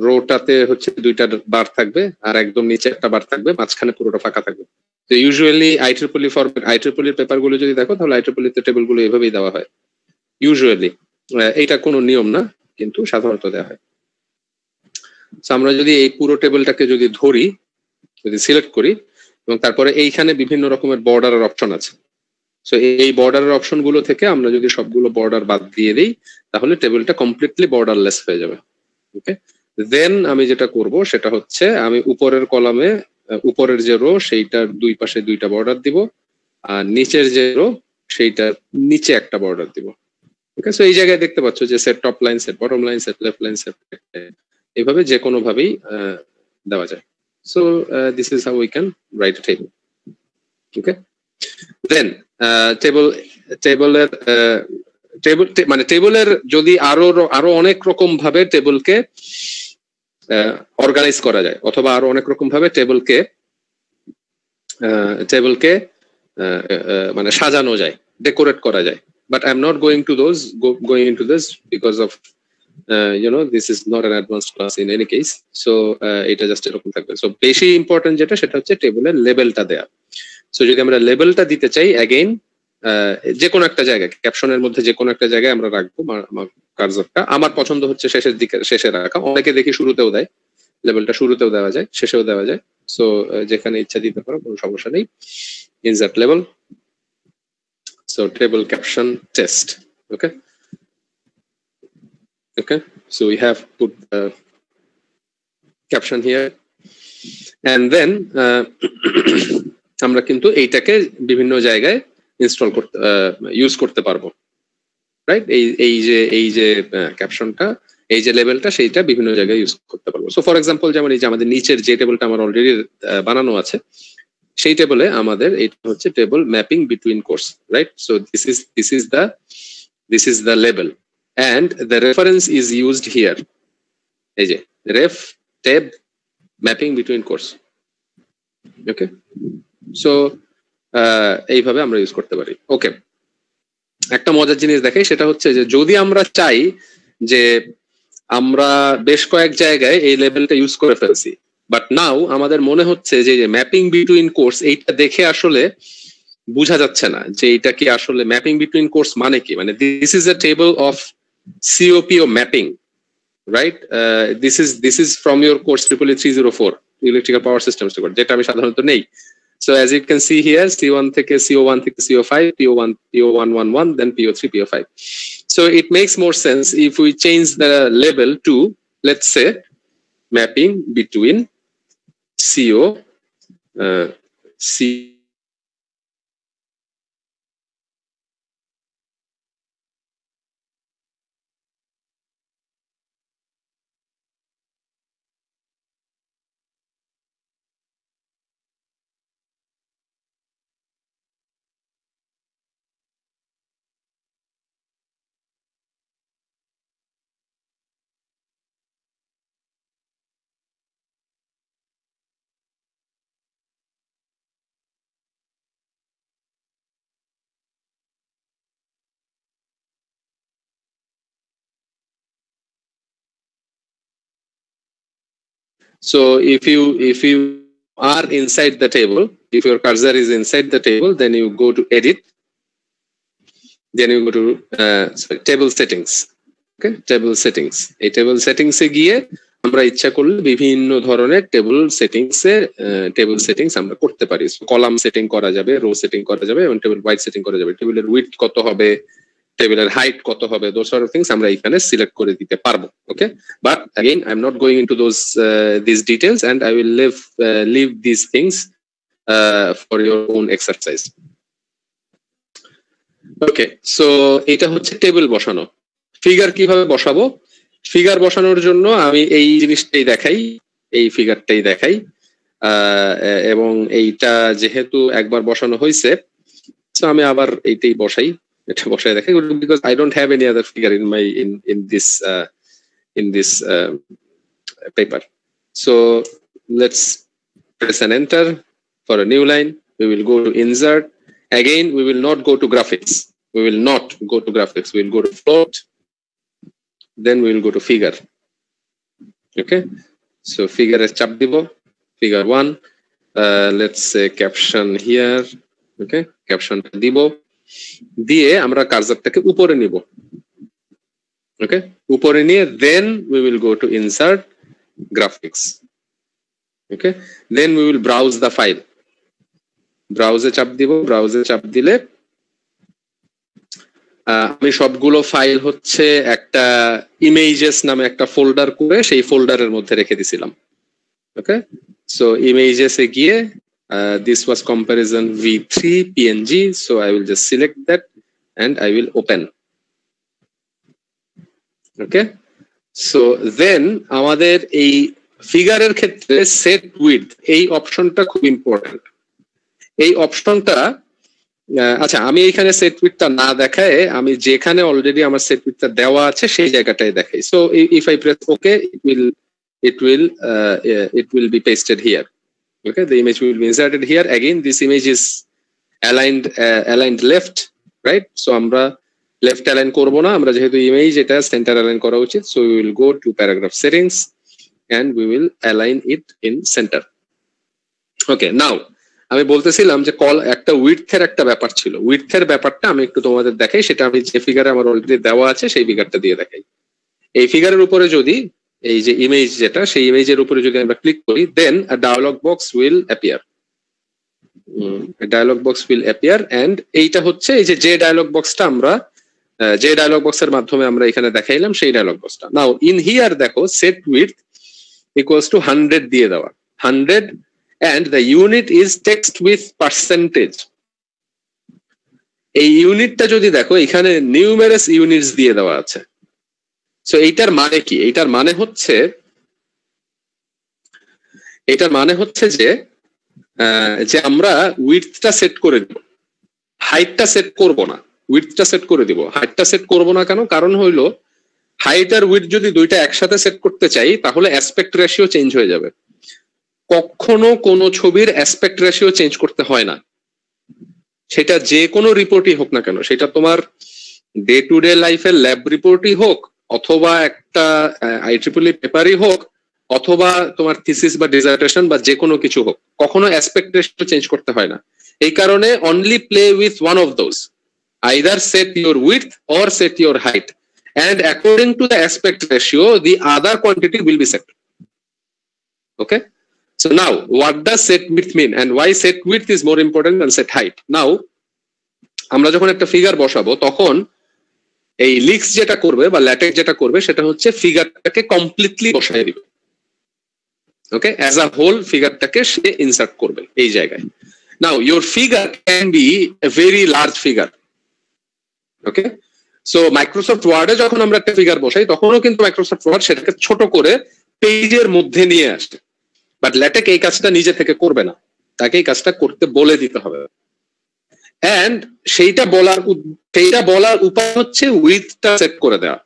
রোটাতে হচ্ছে 2টা বার থাকবে আর একদম নিচে একটা বার থাকবে, মাঝখানে পুরোটা ফাঁকা থাকবে। তো usually IEEE format, IEEE paper গুলো যদি দেখো তাহলে IEEE তে টেবল গুলো এভাবেই দেওয়া হয় ইউজুয়ালি। এইটা কোনো নিয়ম না, কিন্তু সাধারণত দেওয়া হয়। আমরা যদি এই পুরো টেবিলটাকে যদি ধরি, যদি সিলেক্ট করি, এবং তারপরে এইখানে বিভিন্ন রকমের বর্ডারের অপশন আছে। সো এই বর্ডারের অপশন গুলো থেকে আমরা যদি সবগুলো বর্ডার বাদ দিয়ে দিই, তাহলে টেবিলটা কমপ্লিটলি বর্ডারলেস হয়ে যাবে। ওকে, দেন আমি যেটা করব সেটা হচ্ছে আমি উপরের কলামে উপরের যে রো সেইটার 2 পাশে 2টা বর্ডার দিব, আর নিচের যে রো সেইটার নিচে একটা বর্ডার দিব। ওকে, সো এই জায়গায় দেখতে পাচ্ছ যে set top line, set bottom line, set left line, set এইভাবে যে কোনো ভাবেই দেওয়া যায়। So this is how we can write a table. Okay, then টেবলের যদি আরো অনেক রকম ভাবে টেবলকে অর্গানাইজ করা যায়, অথবা আরো অনেক রকম ভাবে টেবলকে মানে সাজানো যায়, ডেকোরেট করা যায়। But I'm not going into this because of this is not an advanced class in any case. So এটা জাস্ট এরকম থাকবে। সো বেশি ইম্পর্টেন্ট যেটা সেটা হচ্ছে টেবলের লেবেলটা দেয়া। সো যদি আমরা লেবেলটা দিতে চাই, অ্যাগেইন যে কোনো একটা জায়গায়, ক্যাপশনের মধ্যে যে কোনো একটা জায়গায় আমরা রাখবো আমার কার্সরটা। আমার পছন্দ হচ্ছে শেষের দিকে, শেষে রাখা। অনেকে দেখি শুরুতেও দেয়, লেবেলটা শুরুতেও দেওয়া যায়, শেষেও দেওয়া যায়। সো যেখানে ইচ্ছা দিতে পারো, কোনো সমস্যা নেই। Insert label, so table caption test. Okay, so we have put the caption here, and then আমরা কিন্তু এইটাকে বিভিন্ন জায়গায় ইনস্টল করতে ইউজ করতে পারবো, রাইট? এই যে ক্যাপশনটা, এই যে লেভেলটা, সেইটা বিভিন্ন জায়গায় ইউজ করতে পারবো। সো ফর এক্সাম্পল, যেমন এই যে আমাদের নিচের যে টেবিলটা আমার অলরেডি বানানো আছে, সেই টেবলে আমাদের এটা হচ্ছে table mapping between course, right? So this is the level, and the reference is used here. এই যে ref tab mapping between course. Okay, so এইভাবে আমরা ইউজ করতে পারি। ওকে, একটা মজার জিনিস দেখাই, সেটা হচ্ছে যে যদি আমরা চাই যে আমরা বেশ কয়েক জায়গায় এই লেভেলটা ইউজ করে ফেলছি, বাট নাও আমাদের মনে হচ্ছে যে ম্যাপিং বিটুইন কোর্স এইটা দেখে আসলে বোঝা যাচ্ছে না যে এটা কি আসলে ম্যাপিং বিটুইন কোর্স মানে কি। মানে this is a table of COPO mapping, right? This is from your course IEEE 304 electrical power systems course, যেটা আমি সাধারণত নেই। So as you can see here, CO1 থেকে CO1 থেকে CO5, PO111, then PO3, PO5. So it makes more sense if we change the label to, let's say, mapping between C So if you are inside the table, if your cursor is inside the table, then you go to edit, then you go to table settings. Okay, table settings. এই table settings এ গিয়ে আমরা ইচ্ছা করলে বিভিন্ন ধরনের table settings আমরা করতে পারি। কলাম সেটিং করা যাবে, রো সেটিং করা যাবে, এবং টেবিল ওয়াইড সেটিং করা যাবে। টেবিলের উইডথ কত হবে, টেবিলের হাইট কত হবে, দোজ সর্ট অফ থিংস আমরা এখানে সিলেক্ট করে দিতে পারবো। Okay, but again I am not going into this details, and I will leave this things for your own exercise. Okay, so এটা হচ্ছে টেবিল বসানো। ফিগার কিভাবে বসাবো? ফিগার বসানোর জন্য আমি এই জিনিসটাই দেখাই, এই ফিগারটাই দেখাই। এবং এইটা যেহেতু একবার বসানো হয়েছে, সো আমি আবার এইটাই বসাই, এটা বসাই দেখাই, because I don't have any other figure in my in this paper. So let's press an enter for a new line. We will go to insert. Again, we will not go to graphics. We will not go to graphics. We will go to float. Then we will go to figure. Okay. So figure is chap dibo. Figure 1. Let's say caption here. Okay. Caption dibo. দিয়ে আমরা কার্সরটাকে উপরে নিব। Okay. উপরে নিয়ে then we will go to insert graphics. Okay. Then we will browse the file. Browse চাপ দিব, browse চাপ দিলে আমি সবগুলো ফাইল হচ্ছে একটা ইমেজেস নামে একটা ফোল্ডার করে সেই ফোল্ডারের মধ্যে রেখে দিছিলাম। ওকে, সো ইমেজেসে গিয়ে this was comparison v3 png, so I will just select that and I will open. Okay, so then আমাদের এই ফিগারের ক্ষেত্রে set width এই অপশনটা খুব ইম্পর্টেন্ট। এই অপশনটা আচ্ছা আমি এখানে সেট উইথটা না দেখায় আমি যেখানে অলরেডি আমার সেট উইথটা দেওয়া আছে সেই জায়গাটায় দেখাই। So if I press okay it will be pasted here. Okay, the image will be inserted here. Again, this image is aligned left, right? So আমরা left align করব না, আমরা যেহেতু ইমেজ এটা সেন্টার align করা উচিত, so we will go to paragraph settings and we will align it in center. Okay, now আমি বলতেছিলাম যে কল একটা উইডথের একটা ব্যাপার ছিল, উইডথের ব্যাপারটা আমি একটু তোমাদের দেখাই, সেটা আমি যে ফিগারে আমার অলরেডি দেওয়া আছে সেই ফিগারটা দিয়ে দেখাই। এই ফিগারের উপরে যদি এই যে ইমেজ যেটা সেই ইমেজের উপরে যদি আমরা ক্লিক করি দেন a dialog box will appear. A dialog box will appear and এইটা হচ্ছে এই যে dialog boxটা আমরা যে dialog boxের মাধ্যমে আমরা এখানে দেখাইলাম সেই dialog boxটা। নাও ইন হিয়ার দেখো set width equals to 100 দিয়ে দেওয়া, 100 and the unit is text with percentage. এই ইউনিটটা যদি দেখো এখানে নিউমেরাস ইউনিটস দিয়ে দেওয়া আছে। সো এইটার মানে কি? এইটার মানে হচ্ছে যে আমরা উইডথটা সেট করে দিব, হাইটটা সেট করব না, উইডথটা সেট করে দিব। হাইটটা সেট করব না কেন? কারণ হইলো হাইট আর উইডথ যদি দুইটা একসাথে সেট করতে চাই তাহলে অ্যাসপেক্ট রেশিও চেঞ্জ হয়ে যাবে। কখনো কোনো ছবির অ্যাসপেক্ট রেশিও চেঞ্জ করতে হয় না, সেটা যে কোনো রিপোর্টই হোক না কেন, সেটা তোমার ডে টু ডে লাইফের ল্যাব রিপোর্টই হোক অথবা একটা IEEE পেপারই হোক অথবা তোমার থিসিস বা ডিসার্টেশন বা যে কোনো কিছু হোক, কখনো অ্যাসপেক্ট রেশিও চেঞ্জ করতে হয় না। এই কারণে only play with one of those, either set your width or set your height and according to the aspect ratio the other quantity will be set. Okay, so now what does set width mean and why set width is more important than set height? Now আমরা যখন একটা figure বসাবো তখন এই leaks যেটা করবে বা latex যেটা করবে সেটা হচ্ছে ফিগারটাকে কমপ্লিটলি বসায় দিবে। ওকে, অ্যাজ আ হোল ফিগারটাকে সে ইনসার্ট করবে এই জায়গায়। Now your figure can be a very large figure. Okay, so Microsoft ওয়ার্ডে যখন আমরা একটা ফিগার বসাই তখনও কিন্তু মাইক্রোসফট ওয়ার্ড সেটাকে ছোট করে পেজের মধ্যে নিয়ে আসে, বাট ল্যাটেক্স এই কাজটা নিজে থেকে করবে না, তাকে এই কাজটা করতে বলে দিতে হবে। এন্ড সেইটা বলার উপায় হচ্ছে উইডথটা সেট করে দেওয়া।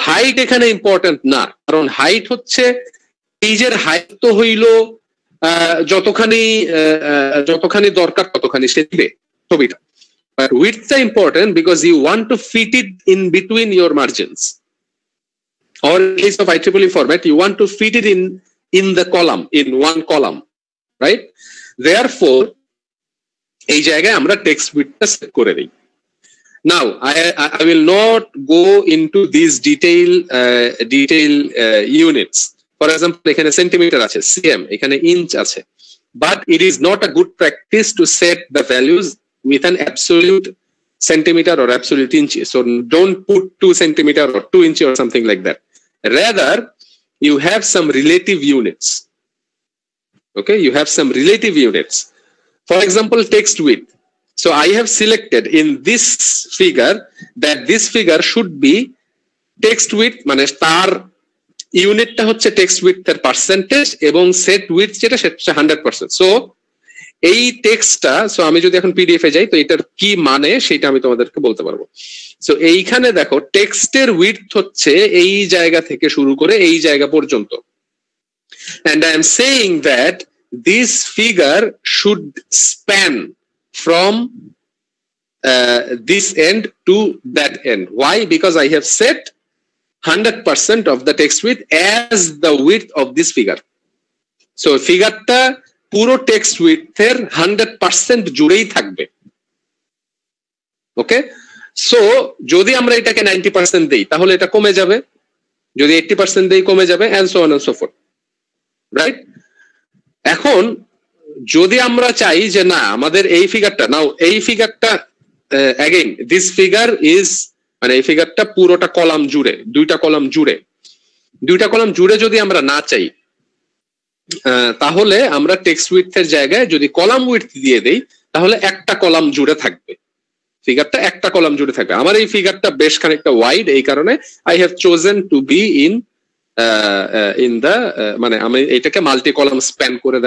হাইট এখানে ইম্পর্টেন্ট না, কারণ হাইট হচ্ছে পেজের হাইট তো হইলো যতখানি দরকার ততখানি সে দিবে ছবিটা, but width is important because you want to fit it in between your margins, or in case of IEEE format you want to fit it in the column, in one column, right? Therefore এই জায়গায় আমরা text উইডথটা set করে দিই। Now I will not go into these detail units. For example এখানে centimetre আছে, cm, এখানে inch আছে, but it is not a good practice to set the values with an absolute centimeter or absolute inch. So don't put 2 centimeter or 2 inch or something like that. Rather, you have some relative units. Okay, you have some relative units. For example, text width. So I have selected in this figure that this figure should be text width, মানে তার ইউনিটটা হচ্ছে text উইডথের percentage এবং set width যেটা সেটা 100%। So এই টেক্সটটা, so আমি যদি এখন পিডিএফ এ যাই তো এটার কি মানে সেটা আমি তোমাদেরকে বলতে পারবো। সো এইখানে দেখো টেক্সটের উইডথ হচ্ছে এই জায়গা থেকে শুরু করে এই জায়গা পর্যন্ত, and I am saying that this figure should span from this end to that end. Why? Because I have set 100% of the text width as the width of this figure. So ফিগারটা পুরো text উইডথের 100% জুড়েই থাকবে। ওকে, so যদি আমরা এটাকে 90% দেই তাহলে এটা কমে যাবে, যদি 80% দেই কমে যাবে, and so on and so forth, right? এখন যদি আমরা চাই যে না আমাদের এই ফিগারটা, নাও এই ফিগারটা again this figure is, মানে এই ফিগারটা পুরোটা কলাম জুড়ে, দুইটা কলাম জুড়ে যদি আমরা না চাই তাহলে আমরা টেক্সট উইডথের জায়গায় যদি কলাম উইডথ দিয়ে দেই তাহলে একটা কলাম জুড়ে থাকবে, ফিগারটা একটা কলাম জুড়ে থাকবে। আমার এই ফিগারটা বেশ খানিকটা ওয়াইড, এই কারণে I have chosen to be in the, মানে আমি এটাকে মাল্টি কলাম স্প্যান করে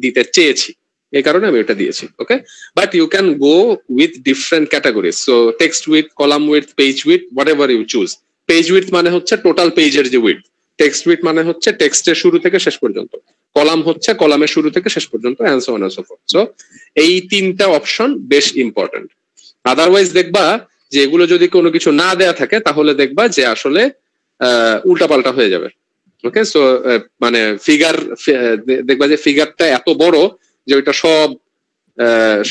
দিতে চেয়েছি, এই কারণে আমি এটা দিয়েছি। Okay, but you can go with different categories. So text width, column width, page width, whatever you choose. Page width মানে হচ্ছে টোটাল পেজের যে উইডথ, টেক্সট উইডথ মানে হচ্ছে টেক্সটের শুরু থেকে শেষ পর্যন্ত, কলাম হচ্ছে কলামের শুরু থেকে শেষ পর্যন্ত, and so on and so forth. So এই তিনটা অপশন বেশ ইম্পর্টেন্ট। আদারওয়াইজ দেখবা যে এগুলো যদি কোনো কিছু না দেয়া থাকে তাহলে দেখবা যে আসলে উল্টাপাল্টা হয়ে যাবে। ওকে, সো মানে ফিগার দেখবা যে ফিগারটা এত বড় যে ওইটা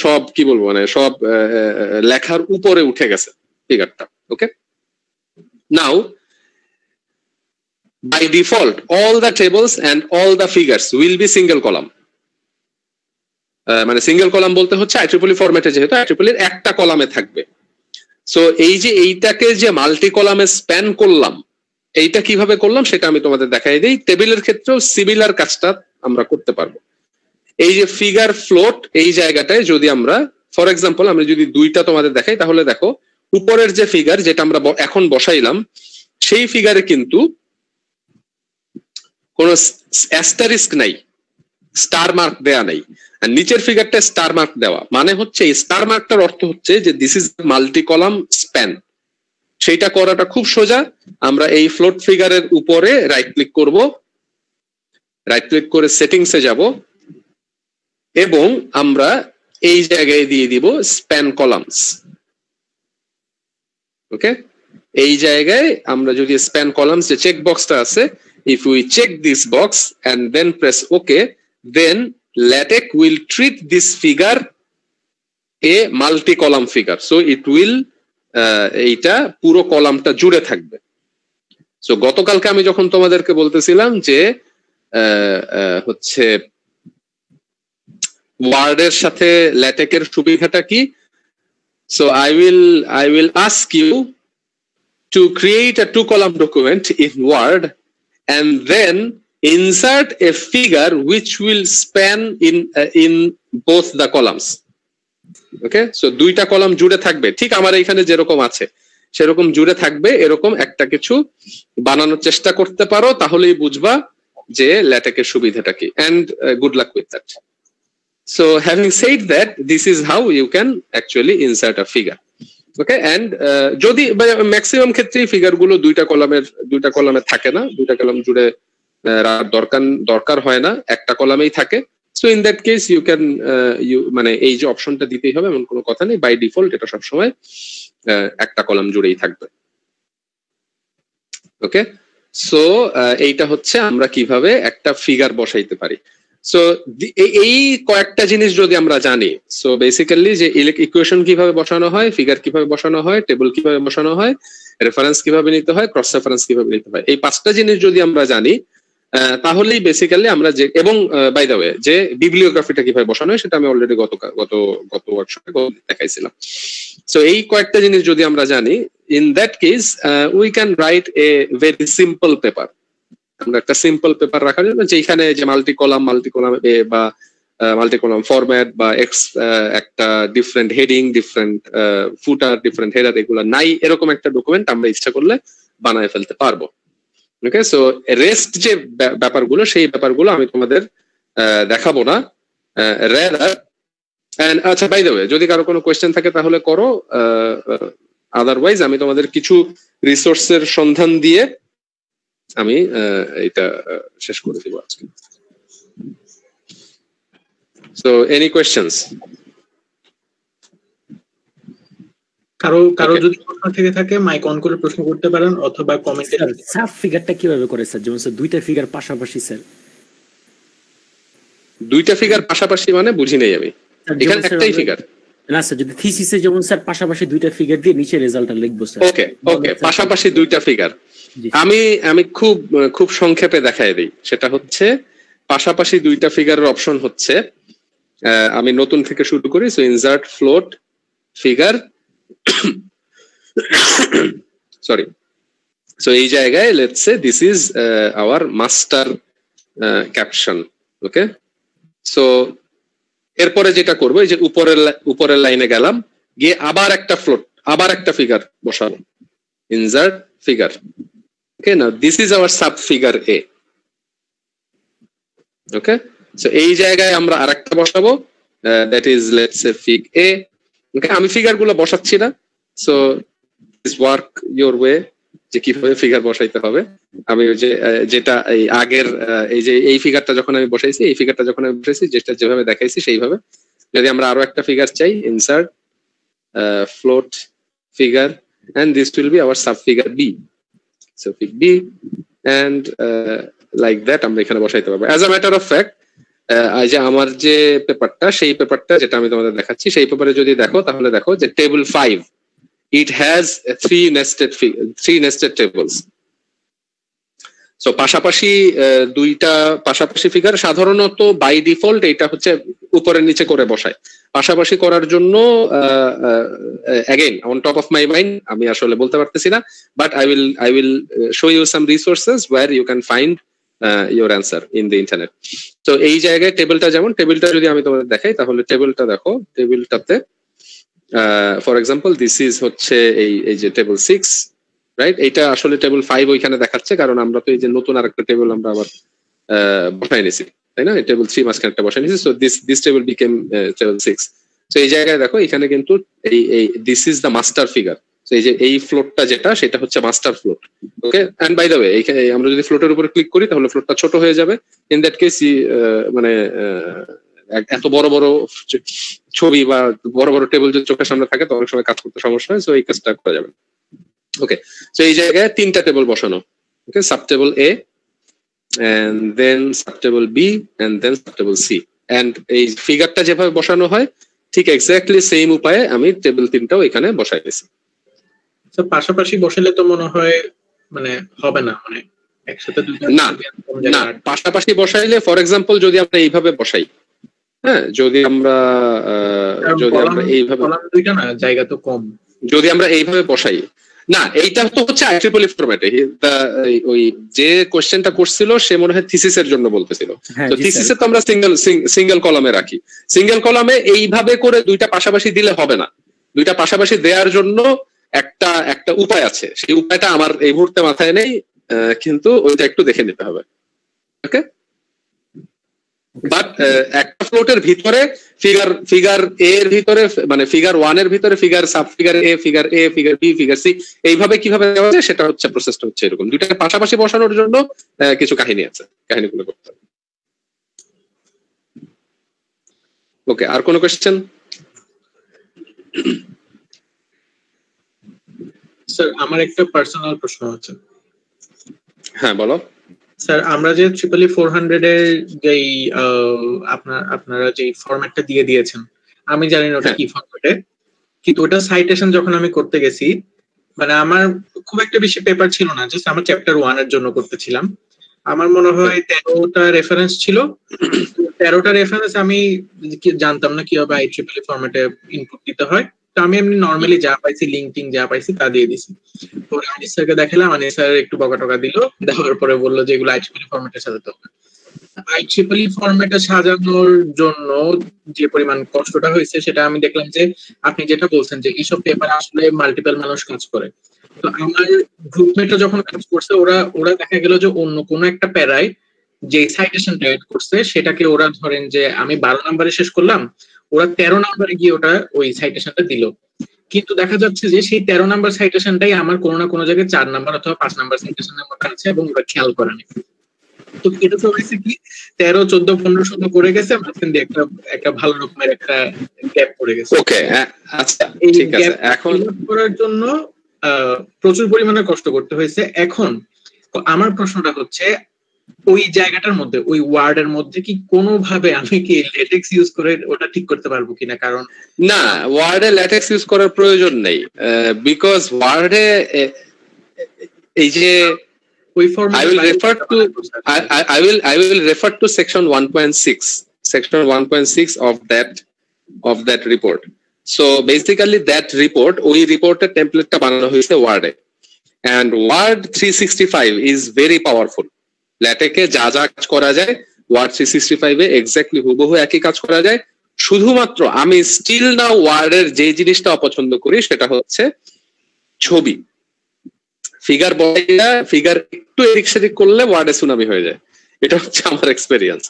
সব কি বলবো, মানে সব লেখার উপরে উঠে গেছে ফিগারটা। ওকে, নাও by default all the tables and all the figures will be single column. মানে সিঙ্গেল কলাম বলতে হচ্ছে IEEE ফরম্যাটে, যেহেতু IEEE এর একটা কলামে থাকবে। সো এই যে এইটাকে যে মাল্টি কলামে স্প্যান করলাম, এইটা কিভাবে করলাম সেটা আমি তোমাদের দেখাই দিই। টেবিলের ক্ষেত্রেও সিমিলার কাজটা আমরা করতে পারবো। এই যে ফিগার ফ্লোট, এই জায়গাটায় যদি আমরা ফর এক্সাম্পল আমি যদি দুইটা তোমাদের দেখাই তাহলে দেখো উপরের যে ফিগার যেটা আমরা এখন বসাইলাম সেই ফিগারে কিন্তু কোন অ্যাস্টারিস্ক নাই, স্টার মার্ক দেয়া নাই, আর নিচের ফিগারটা স্টার মার্ক দেওয়া। মানে হচ্ছে এই স্টার মার্কটার অর্থ হচ্ছে যে this is multi column span. সেইটা করাটা খুব সোজা। আমরা এই ফ্লোট ফিগারের উপরে রাইট ক্লিক করব, রাইট ক্লিক করে সেটিংসে যাব এবং আমরা এই জায়গায় দিয়ে দিব স্প্যান কলামস। ওকে, এই জায়গায় আমরা যদি স্প্যান কলামস যে চেক বক্সটা আছে, if we check this box and then press OK, then LaTex will treat this figure a multi-column figure. So it will এইটা পুরো কলামটা জুড়ে থাকবে। সো গতকালকে আমি যখন তোমাদেরকে বলতেছিলাম যে হচ্ছে ওয়ার্ডের সাথে ল্যাটেকের সুবিধাটা কি, so I will ask you to create a 2-column document in Word and then insert a figure which will span in both the columns. Okay, so দুইটা কলাম জুড়ে থাকবে, ঠিক আমার এখানে যেরকম আছে সেরকম জুড়ে থাকবে। এরকম একটা কিছু বানানোর চেষ্টা করতে পারো, তাহলেই বুঝবা যে ল্যাটেকের সুবিধাটা কি। and good luck with that. So having said that, this is how you can actually insert a figure. Okay, and যদি ম্যাক্সিমাম ক্ষেত্রেই ফিগার গুলো দুইটা কলামে থাকে না, দুইটা কলাম জুড়ে দরকার হয় না, একটা কলামেই থাকে। So in that case you can মানে এই যে অপশনটা দিতেই হবে এমন কোনো কথা নেই, বাই ডিফল্ট এটা সবসময় একটা কলাম জুড়েই থাকবে। ওকে, সো এইটা হচ্ছে আমরা কিভাবে একটা ফিগার বসাইতে পারি। সো এই কয়েকটা জিনিস যদি আমরা জানি, সো বেসিক্যালি যে ইকুয়েশন কিভাবে বসানো হয়, ফিগার কিভাবে বসানো হয়, টেবিল কিভাবে বসানো হয়, রেফারেন্স কিভাবে নিতে হয়, ক্রস রেফারেন্স কিভাবে নিতে হয়, এই 5টা জিনিস যদি আমরা জানি তাহলেই বেসিক্যালি আমরা যে, এবং বাই দ্য ওয়ে যে বিবলিওগ্রাফিটা কিভাবে বসানো হয় সেটা আমি অলরেডি গত ওয়ার্কশপে দেখাইছিলাম। সো এই কয়েকটা জিনিস যদি আমরা জানি, in that case we can write a very simple paper. আমরা একটা সিম্পল পেপার রাখার জন্য যেখানে যে মাল্টি কলাম বা মাল্টি কলাম ফরম্যাট বা একটা ডিফারেন্ট হেডিং, ডিফারেন্ট ফুটার, ডিফারেন্ট হেডার এগুলো নাই, এরকম একটা ডকুমেন্ট আমরা ইচ্ছা করলে বানায় ফেলতে পারবো। ওকে, সো রেস্ট যে ব্যাপারগুলো সেই ব্যাপারগুলো আমি তোমাদের দেখাবো না। আচ্ছা, বাই দ্য ওয়ে, যদি কারো কোনো কোয়েশ্চেন থাকে তাহলে করো, আদারওয়াইজ আমি তোমাদের কিছু রিসোর্সের সন্ধান দিয়ে আমি এটা শেষ করে দিব আজকে। So any questions? কারো যদি প্রশ্ন থেকে থাকে মাইক অন করে প্রশ্ন করতে পারেন, অথবা কমেন্টে। সাব ফিগারটা কিভাবে করে স্যার? যেমন স্যার দুইটা ফিগার পাশাপাশি, স্যার দুইটা ফিগার পাশাপাশি মানে বুঝি নাই আমি। এখানে একটাই ফিগার না স্যার, যদি থিসিসে যেমন স্যার পাশাপাশি দুইটা ফিগার দিয়ে নিচে রেজাল্টটা লিখবো স্যার। ওকে ওকে, পাশাপাশি দুইটা ফিগার আমি খুব সংক্ষেপে দেখাই দিই। সেটা হচ্ছে পাশাপাশি দুইটা ফিগারের অপশন হচ্ছে, আমি নতুন থেকে শুরু করি। So insert float figure, sorry, so এই জায়গায় let's say this is hour master caption. Okay, so এরপরে যেটা করবো, এই যে উপরের লাইনে গেলাম, গিয়ে আবার একটা ফ্লোট, আবার একটা ফিগার বসাবো, insert figure. Okay, now this is our sub figure A. Okay, so এই জায়গায় আমরা আরেকটা বসাবো, that is let's say fig A. Okay, আমি ফিগার গুলো বসাচ্ছি না, so this work your way, যে কিভাবে ফিগার বসাইতে হবে। আমি ওই যে যেটা এই আগের এই যে এই ফিগারটা যখন আমি বসাইছি, এই ফিগারটা যখন আমি বসাইছি, যেটা যেভাবে দেখাইছি সেইভাবে। যদি আমরা আরো একটা ফিগার চাই, insert float figure, and this will be our sub figure B. So fig B, and like that আমরা এখানে বসাইতে পারবো। As a matter of fact, এই যে আমার যে পেপারটা, সেই পেপারটা যেটা আমি তোমাদের দেখাচ্ছি, সেই পেপারে যদি দেখো তাহলে দেখো যে table 5, it has three nested tables. So পাশাপাশি দুইটা পাশাপাশি ফিগার সাধারণত বাই ডিফল্ট এটা হচ্ছে উপরের নিচে করে বসায়। পাশাপাশি করার জন্য again on top of my mind আমি আসলে বলতে পারতেছি না, but I will show you some resources where you can find your answer in the internet. তো এই জায়গায় টেবিলটা, যেমন টেবিলটা যদি আমি তোমাদের দেখাই, তাহলে টেবিলটা দেখো, টেবিলটাতে ফর এক্সাম্পল দিস ইজ হচ্ছে এই যে টেবিল 6, রাইট? এইটা আসলে টেবিল 5 ওইখানে দেখাচ্ছে, কারণ আমরা তো এই যে নতুন আরেকটা টেবিল আমরা আবার বসাই নিছি, তাই না? টেবিল 3 মাঝখানে একটা বসাই নিছি, so this table became table 6। So এই জায়গায় দেখো, এখানে কিন্তু এই this is the master figure. So এই যে এই ফ্লোটটা যেটা, সেটা হচ্ছে master float. Okay, and by the way, এইখানে আমরা যদি ফ্লোটের উপরে ক্লিক করি তাহলে ফ্লোটটা ছোট হয়ে যাবে। ইন দ্যাট কেস মানে এত বড় বড় ছবি বা বড় বড় টেবিল যদি চোখের সামনে থাকে তো অনেক সময় কাজ করতে সমস্যা হয়, সো এই কাজটা করা যাবে। ওকে, সো এই জায়গায় তিনটা টেবিল বসানো। Okay, sub table A, and then sub table B, and then sub table C, and এই ফিগারটা যেভাবে বসানো হয় ঠিক এক্স্যাক্টলি সেম উপায়ে আমি টেবিল 3টাও এখানে বসাই দিয়েছি। তো পাশাপাশি বসালে তো মনে হয় মানে হবে না, মানে একসাথে দুটো না, পাশাপাশি বসাইলে ফর এক্সাম্পল যদি আমরা এইভাবে বসাই, হ্যাঁ, যদি আমরা এইভাবে, দুইটা না, জায়গা তো কম, যদি আমরা এইভাবে বসাই না, এইটা তো হচ্ছে IEEE ফরম্যাটে। ওই যে কোশ্চেনটা করছিল সে মনে হয় থিসিসের জন্য বলতেছিল, তো থিসিসে তো আমরা সিঙ্গেল কলামে রাখি। সিঙ্গেল কলামে এইভাবে করে দুইটা পাশাপাশি দিলে হবে না। দুইটা পাশাপাশি দেওয়ার জন্য একটা উপায় আছে, সেই উপায়টা আমার এই মুহূর্তে মাথায় নেই, কিন্তু ওইটা একটু দেখে নিতে হবে। ওকে, বাট একটা ফ্লোটের ভিতরে ফিগার এ এর ভিতরে, মানে ফিগার 1 এর ভিতরে ফিগার, সাব ফিগার এ, ফিগার বি, ফিগার সি, এইভাবে কিভাবে দেওয়া যায় সেটা হচ্ছে প্রসেসটা হচ্ছে এরকম। দুইটাকে পাশাপাশি বসানোর জন্য কিছু কাহিনী আছে, কাহিনীগুলো করতে হবে। ওকে, আর কোনো কোয়েশ্চেন? স্যার আমার একটা পার্সোনাল প্রশ্ন আছে। হ্যাঁ বলো। স্যার আমরা যে 400 এর যেই আপনারা যে ফরম্যাটটা দিয়ে দিয়েছেন, আমি জানি না ওটা কি ফরম্যাটে, কিন্তু ওটা সাইটেশন যখন আমি করতে গেছি, মানে আমার খুব একটা বেশি পেপার ছিল না, জাস্ট আমার চ্যাপ্টার 1 এর জন্য করতেছিলাম। আমার মনে হয় 13টা রেফারেন্স ছিল। 13টা রেফারেন্স আমি জানতাম না কিভাবে IEEE ফরম্যাটে ইনপুট দিতে হয়, তো আমি এমনি নর্মালি যা পাইছি, লিঙ্কিং যা পাইছি তা দিয়ে দিছি। পরে আনিস স্যারকে দেখালাম, আনিস স্যার একটু বকাটকা দিল, দেওয়ার পরে বললো যে এগুলো IEEE ফরম্যাটে সাজাতে হবে। IEEE ফরম্যাটে সাজানোর জন্য যে পরিমাণ কষ্টটা হয়েছে সেটা আমি দেখলাম যে আপনি যেটা বলছেন যে এইসব পেপার আসলে মাল্টিপল মানুষ কাজ করে। তো আমার গ্রুপমেটরা যখন কাজ করছে ওরা দেখা গেল যে অন্য কোনো একটা প্যারায় যে সাইটেশনটা এড করছে সেটাকে ওরা ধরেন যে আমি 12 নম্বরে শেষ করলাম, ওরা 13 নম্বরে গিয়ে ওটা ওই সাইটেশনটা দিল, কিন্তু দেখা যাচ্ছে যে সেই 13 নাম্বার সাইটেশনটাই আমার কোনো না কোনো জায়গায় 4 নাম্বার অথবা 5 নাম্বার সাইটেশনের মধ্যে আছে এবং ওরা খেয়াল করেনি। তো এটা তো হয়েছে কি 13, 14, 15, 16 করে গেছে, মাঝখান দিয়ে একটা ভালো রকমের একটা গ্যাপ পড়ে গেছে। ওকে, আচ্ছা ঠিক আছে। এখন করার জন্য প্রচুর পরিমাণে কষ্ট করতে হয়েছে। এখন আমার প্রশ্নটা হচ্ছে ওই জায়গাটার মধ্যে ওই ওয়ার্ডের মধ্যে কি কোনোভাবে আমি কি লেটেক্স ইউজ করে ওটা ঠিক করতে পারবো কিনা? কারণ না, ওয়ার্ডে ল্যাটেক্স ইউজ করার প্রয়োজন নেই, বিকজ ওয়ার্ডে এই যে I will refer to section 1.6 of that report. So basically that report, ওই রিপোর্টের টেমপ্লেটটা বানানো হয়েছে ওয়ার্ডে, and Word 365 is very powerful. ল্যাটেকে যা যা কাজ করা যায় ওয়ার্ড 365 এ এক্স্যাক্টলি হুবহু একই কাজ করা যায়। শুধুমাত্র আমি স্টিল না ওয়ার্ডের যে জিনিসটা অপছন্দ করি সেটা হচ্ছে ছবি, ফিগার বড় ফিগার একটু এদিক সেদিক করলে ওয়ার্ডে সুনামি হয়ে যায়। এটা হচ্ছে আমার এক্সপেরিয়েন্স।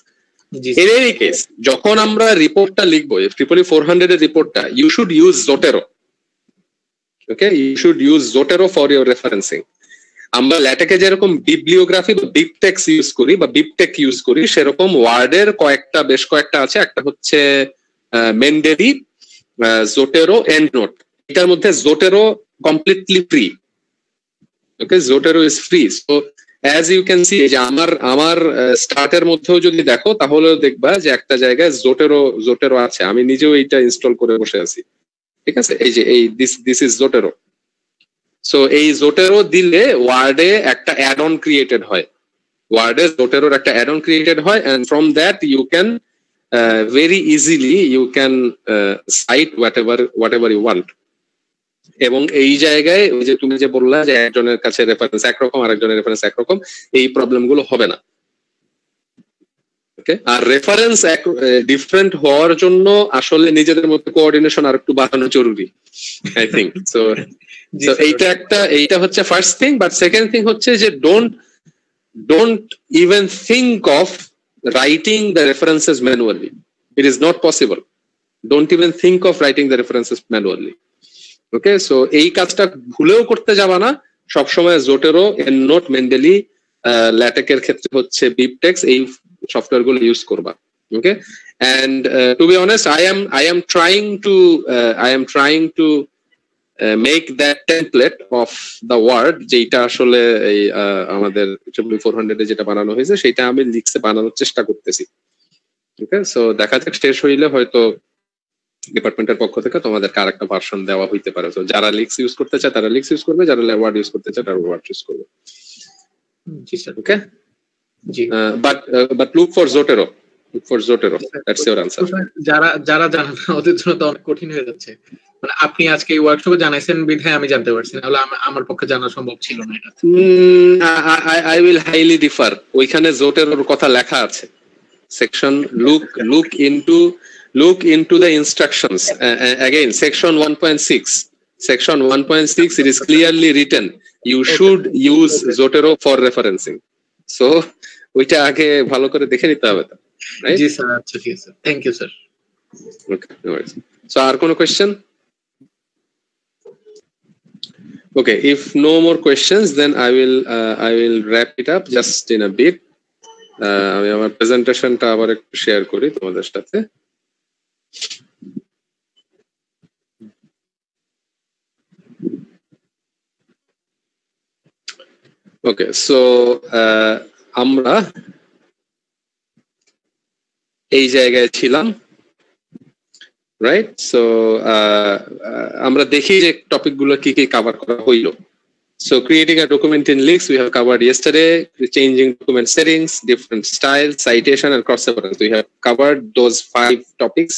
In any case, যখন আমরা রিপোর্টটা লিখবো, ট্রিপলি 400 এর রিপোর্টটা, you should use Zotero. Okay, you should use Zotero for your referencing. আমরা ল্যাটেকে যেরকম বিবলিওগ্রাফি বা বিবটেক্স ইউজ করি বা বিবটেক ইউজ করি, সেরকম ওয়ার্ডের বেশ কয়েকটা আছে। একটা হচ্ছে মেন্ডেলি, Zotero, EndNote। এটার মধ্যে Zotero completely free. Okay, Zotero is free. So as you can see, যে আমার স্টার্টের মধ্যেও যদি দেখো তাহলে দেখবা যে একটা জায়গায় Zotero আছে। আমি নিজেও এইটা ইনস্টল করে বসে আছি, ঠিক আছে? এই যে দিস ইজ Zotero। সো এই Zotero দিলে ওয়ার্ডে একটা অ্যাড অন ক্রিয়েটেড হয়, ওয়ার্ডে Zoteroর একটা অ্যাড অন ক্রিয়েটেড হয়, and from that you can very easily you can cite whatever you want। এবং এই জায়গায় ওই যে তুমি যে বললা যে একজনের কাছে রেফারেন্স একরকম আরেকজনের রেফারেন্স একরকম, এই প্রবলেম গুলো হবে না। ওকে, আর রেফারেন্স ডিফারেন্ট হওয়ার জন্য আসলে নিজেদের মধ্যে কোঅর্ডিনেশন আর একটু বাড়ানো জরুরি, আই থিংক। সো এইটা হচ্ছে first thing. But second thing হচ্ছে যে don't even think of writing the references manually. It is not possible. Don't even think of writing the references manually. Okay, so এই কাজটা ভুলেও করতে যাবা না। সবসময় Zotero, EndNote, Mendeley, ল্যাটেকের ক্ষেত্রে হচ্ছে বিবটেক্স, এই সফটওয়্যার গুলো ইউজ করবা। ওকে, and to be honest, I am trying to make that template of the word, যেটা আসলে এই আমাদের 400 এ যেটা বানানো হয়েছে সেটা আমি লিখে বানানোর চেষ্টা করতেছি। ওকে, সো দেখা যাক, শেষ হইলে হয়তো ডিপার্টমেন্টের পক্ষ থেকে তোমাদেরকে আরেকটা ভার্সন দেওয়া হইতে পারে। তো যারা লিক্স ইউজ করতে চায় তারা লিক্স ইউজ করবে, যারা ওয়ার্ড ইউজ করতে চায় তারা ওয়ার্ড ইউজ করবে। জি স্যার। ওকে, জি, but look for Zotero, that's your answer. যারা জানে না ওদের জন্য তো অনেক কঠিন হয়ে যাচ্ছে। মানে আপনি আজকে এই ওয়ার্কশপে জানাইছেন বিধায় আমি জানতে পারছি, নাহলে আমার পক্ষে জানা সম্ভব ছিল না এটা। I will highly differ। ওইখানে Zoteroর কথা লেখা আছে, section look into the instructions. Again, section 1.6, it is clearly written you should use Zotero for referencing. So ওইটা আগে ভালো করে দেখে নিতে হবে, রাইট? জি স্যার, আচ্ছা ঠিক আছে, thank you sir. Okay, no worries. So আর কোনো question? Okay, if no more questions, then I will wrap it up just in a bit. আমি আমার প্রেজেন্টেশনটা আবার একটু শেয়ার করি তোমাদের সাথে। ওকে, সো আমরা এই জায়গায় ছিলাম, রাইট? সো আমরা দেখি যে টপিক গুলো কি কি কভার করা হইলো। So creating a document in leaks we have covered yesterday, changing document settings, different styles, citation and cross reference. We have covered those 5 topics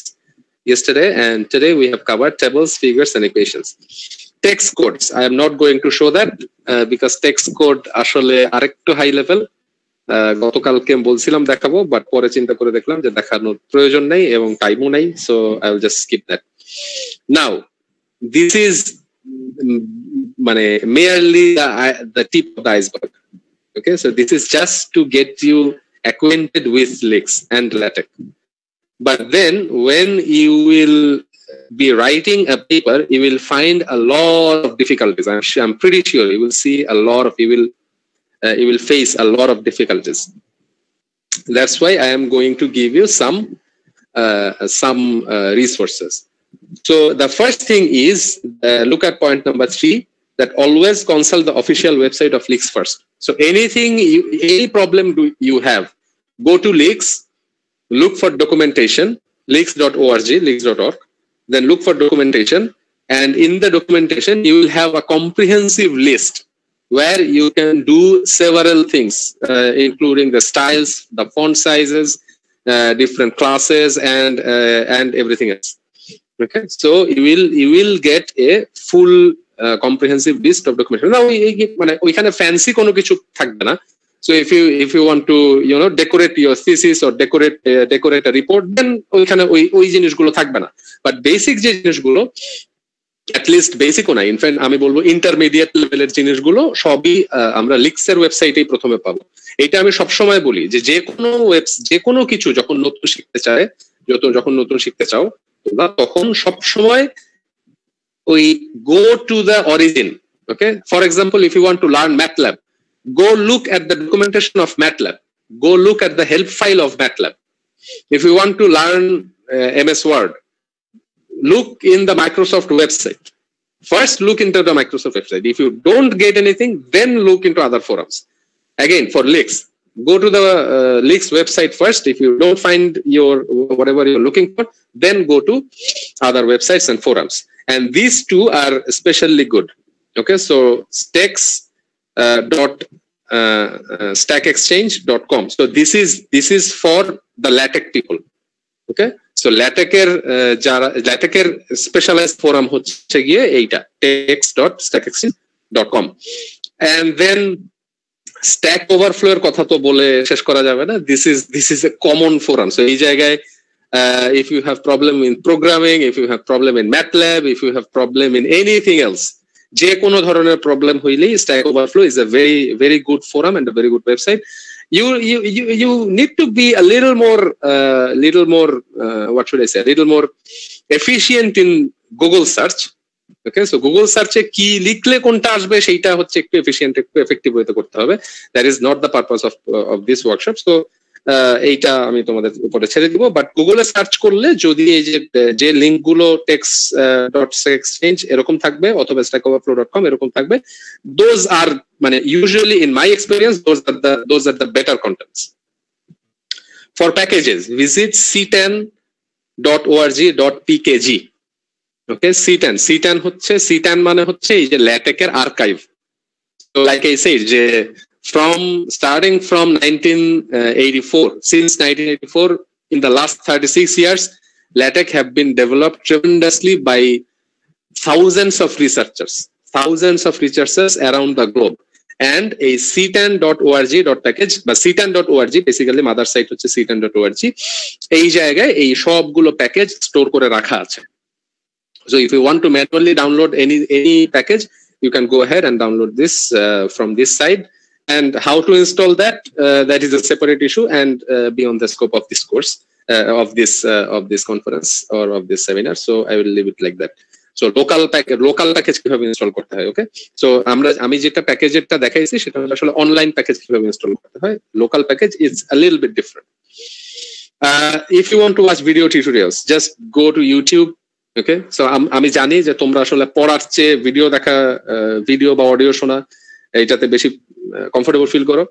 yesterday, and today we have covered tables, figures and equations. Text codes, I am not going to show that because text code আসলে আরেকটু high level. গতকালকে বলছিলাম দেখাবো, but পরে চিন্তা করে দেখলাম যে দেখানোর প্রয়োজন নেই এবং টাইমও নেই, so I will just skip that. Now this is merely the tip of the iceberg. Okay, so this is just to get you acquainted with LaTeX and LaTeX. But then when you will be writing a paper, you will find a lot of difficulties. I'm pretty sure you will see you will face a lot of difficulties. That's why I am going to give you some resources. So the first thing is look at point number 3, that always consult the official website of LaTeX first. So any problem you have, go to LaTeX, look for documentation, latex.org, then look for documentation, and in the documentation you will have a comprehensive list where you can do several things, including the styles, the font sizes, different classes, and everything else. Okay, so you will get a full comprehensive list of documentation. Now we kind of fancy kono kichu thakbe na. So if you want to decorate your thesis or decorate a report, then ওই জিনিসগুলো থাকবে না। But basic যে জিনিসগুলো, at least basic না, in fact আমি বলবো intermediate লেভেলের জিনিসগুলো সবই আমরা LaTeX এর ওয়েবসাইটেই প্রথমে পাবো। এটা আমি সবসময় বলি যে কোনো কিছু যখন নতুন শিখতে চাও তোমরা তখন সবসময় ওই go to the origin. Okay, for example, if you want to learn MATLAB, go look at the documentation of MATLAB. Go look at the help file of MATLAB. If you want to learn MS Word, look in the Microsoft website. First, look into the Microsoft website. If you don't get anything, then look into other forums. Again, for LaTeX, go to the LaTeX website first. If you don't find whatever you're looking for, then go to other websites and forums. And these two are especially good. Okay, so stackexchange.com. So this is for the LaTeX people. Okay, so LaTeX এর specialized forum হচ্ছে গিয়ে এইটা text.stackexchange.com. and then Stack Overflow এর কথা তো বলে শেষ করা যাবে না. This is a common forum. So এই জায়গায় if you have problem in programming, if you have problem in MATLAB, if you have problem in anything else, যে কোনো ধরনের প্রবলেম হইলেই Stack Overflow is a very very good forum and a very good website. You need to be a little more what should I say, a little more efficient in Google search. Okay, so Google search এ কি লিখলে কোনটা আসবে সেইটা হচ্ছে একটু efficient, একটু effective হতে করতে হবে. That is not the purpose of this workshop. So এইটা আমি তোমাদের উপরে ছেড়ে দিব। বাট গুগলে সার্চ করলে যদি এই যে লিঙ্ক গুলো text.stackexchange এরকম থাকবে অথবা stackoverflow.com এরকম থাকবে, those are usually in my experience those are the better contents. For packages, visit c10.org.pkg. Okay, C10 মানে হচ্ছে এই যে LaTeX এর archive. So like I said, starting from 1984, since 1984, in the last 36 years, LaTeX have been developed tremendously by thousands of researchers around the globe. And a c10.org.package বা c10.org basically mother site হচ্ছে c10.org, এই জায়গায় এই সবগুলো package store করে রাখা আছে। So if you want to manually download any package, you can go ahead and download this from this side. And how to install that is a separate issue and beyond the scope of this course, of this conference or of this seminar. So I will leave it like that. So local package কিভাবে install করতে হয়। ওকে, so আমি যেটা প্যাকেজেরটা দেখাইছি সেটা হলো আসলে online package কিভাবে ইনস্টল করতে হয়। Local package is a little bit different. If you want to watch video tutorials, just go to YouTube. Okay, so আমি জানি যে তোমরা আসলে পড়ার চেয়ে ভিডিও বা অডিও শোনা এইটাতে বেশি comfortable feel করো.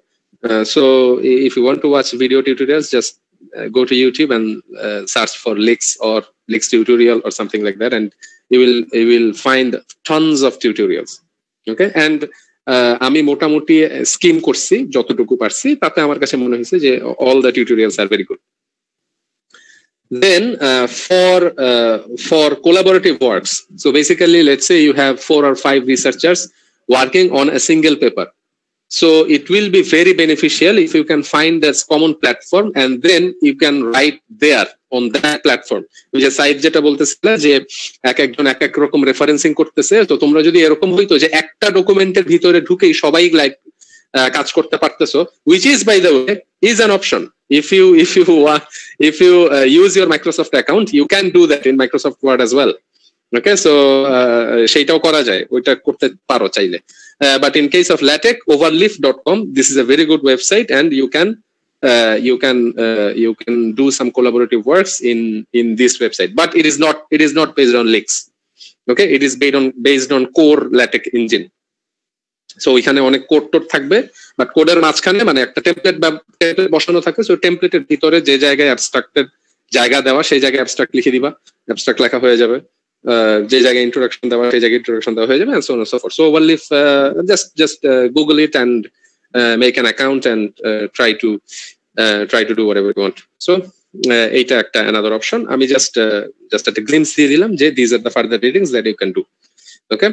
So if you want to watch video tutorials, just go to YouTube and search for LaTeX or LaTeX tutorial or something like that, and you will find tons of tutorials. Okay, and আমি মোটামুটি scheme করছি যতটুকু পারছি, তাতে আমার কাছে মনে হয়েছে যে all the tutorials are very good. Then for collaborative works, so basically let's say you have 4 or 5 researchers working on a single paper. So it will be very beneficial if you can find this common platform and then you can write there on that platform. যে site যেটা বলতেছিল যে একজন এক এক রকম referencing করতেছে, তো তোমরা যদি এরকম হইতো যে একটা ডকুমেন্টের ভিতরে ঢুকেই সবাই লাইক কাজ করতে পারতেছো, which is by the way is an option. If you use your Microsoft account, you can do that in Microsoft Word as well. Okay, so সেইটাও করা যায়, ওইটা করতে পারো চাইলে। But in case of LaTex, overleaf.com, this is a very good website, and you can do some collaborative works in this website. But it is not based on leaks. Okay, it is based on core LaTex engine. So এখানে অনেক code towed থাকবে, but কোডের মাঝখানে মানে একটা template বসানো থাকে। So টেমপ্লেটের ভিতরে যে জায়গায় অ্যাবস্ট্রাক্টের জায়গা দেওয়া সেই জায়গায় অ্যাবস্ট্রাক্ট লিখে দিবা, অ্যাবস্ট্রাক্ট লেখা হয়ে যাবে। যে জায়গায় ইন্ট্রোডাকশন দেওয়া সেই জায়গায় ইন্ট্রোডাকশন দেওয়া হয়ে যাবে, and so on and so forth. So Overleaf, just Google it and make an account and try to do whatever you want. So এইটা একটা another option. আমি just একটা glimpse দিয়ে দিলাম যে these are the further readings that you can do. Okay,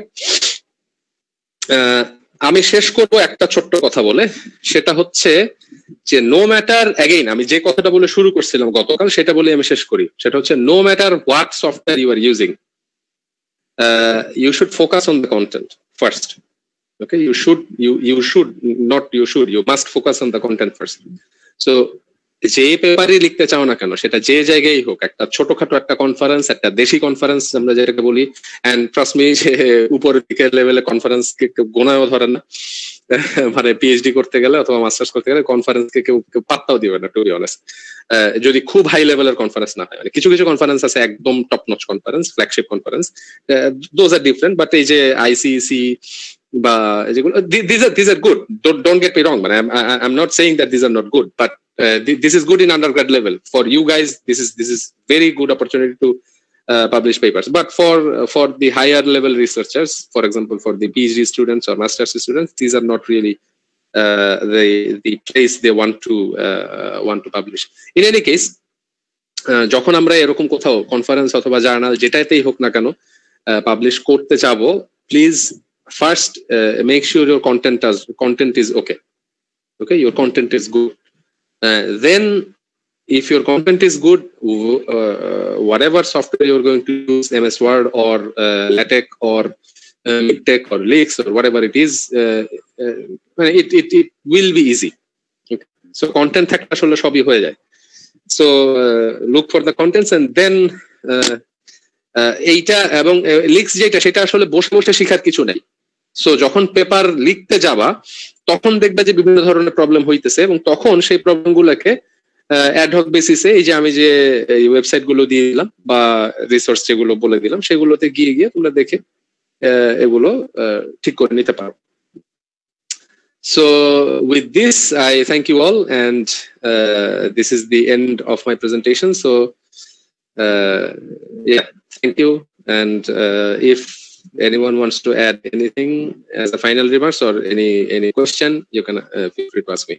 আমি শেষ করব একটা ছোট্ট কথা বলে, সেটা হচ্ছে যে নো ম্যাটার, অ্যাগেইন আমি যে কথাটা বলে শুরু করছিলাম গতকাল সেটা বলে আমি শেষ করি, সেটা হচ্ছে no matter what software you are using, you should focus on the content first. Okay, you must focus on the content first. So যে পেপারই লিখতে চাও না কেন, সেটা যে জায়গায় হোক, একটা ছোটখাটো একটা কনফারেন্স, একটা দেশি কনফারেন্স আমরা যেটাকে বলি, এন্ড ট্রাস্ট মি যে উপরের দিকের লেভেলে কনফারেন্স কে গোনাও ধরে না, মানে পিএইচডি করতে গেলে অথবা মাস্টার্স করতে গেলে কনফারেন্স কে কেউ পাত্তাও দিবে না, টু বি অনেস্ট, যদি খুব হাই লেভেলের কনফারেন্স না হয়। মানে কিছু কিছু কনফারেন্স আছে একদম top notch conference, flagship conference, those are different. But এই যে আইসিসি বা যেগুলো, these are good, don't get me wrong, মানে I'm not saying that these are not good, but this is good in undergrad level. For you guys, this is very good opportunity to publish papers. But for the higher level researchers, for example, for the PhD students or master's students, these are not really the place they want to publish. In any case, যখন আমরা এরকম কোথাও conference অথবা journal যেটাতেই হোক না কেন publish করতে চাবো, please first make sure your content is okay. Your content is good. Then if your content is good, whatever software you're going to use, MS Word or LaTeX or LaTeX or Lex or whatever it is, it will be easy. Okay. So content থাকলে আসলে সবই হয়ে যায়। So look for the contents, and then এইটা এবং leaks যেটা, সেটা আসলে বসে বসে শেখার কিছু নেই। সো যখন পেপার লিখতে যাবা তখন দেখবা যে বিভিন্ন ধরনের প্রবলেম হইতেছে, এবং তখন সেই প্রবলেম গুলোকে অ্যাডহক বেসিসে, এই যে আমি যে ওয়েবসাইট গুলো দিয়ে দিলাম বা রিসোর্স যেগুলো বলে দিলাম সেগুলোতে গিয়ে তোমরা দেখে এগুলো ঠিক করে নিতে পারো। So with this, I thank you all, and this is the end of my presentation. So yeah, thank you, and if anyone wants to add anything as a final remarks or any question, you can feel free to ask me.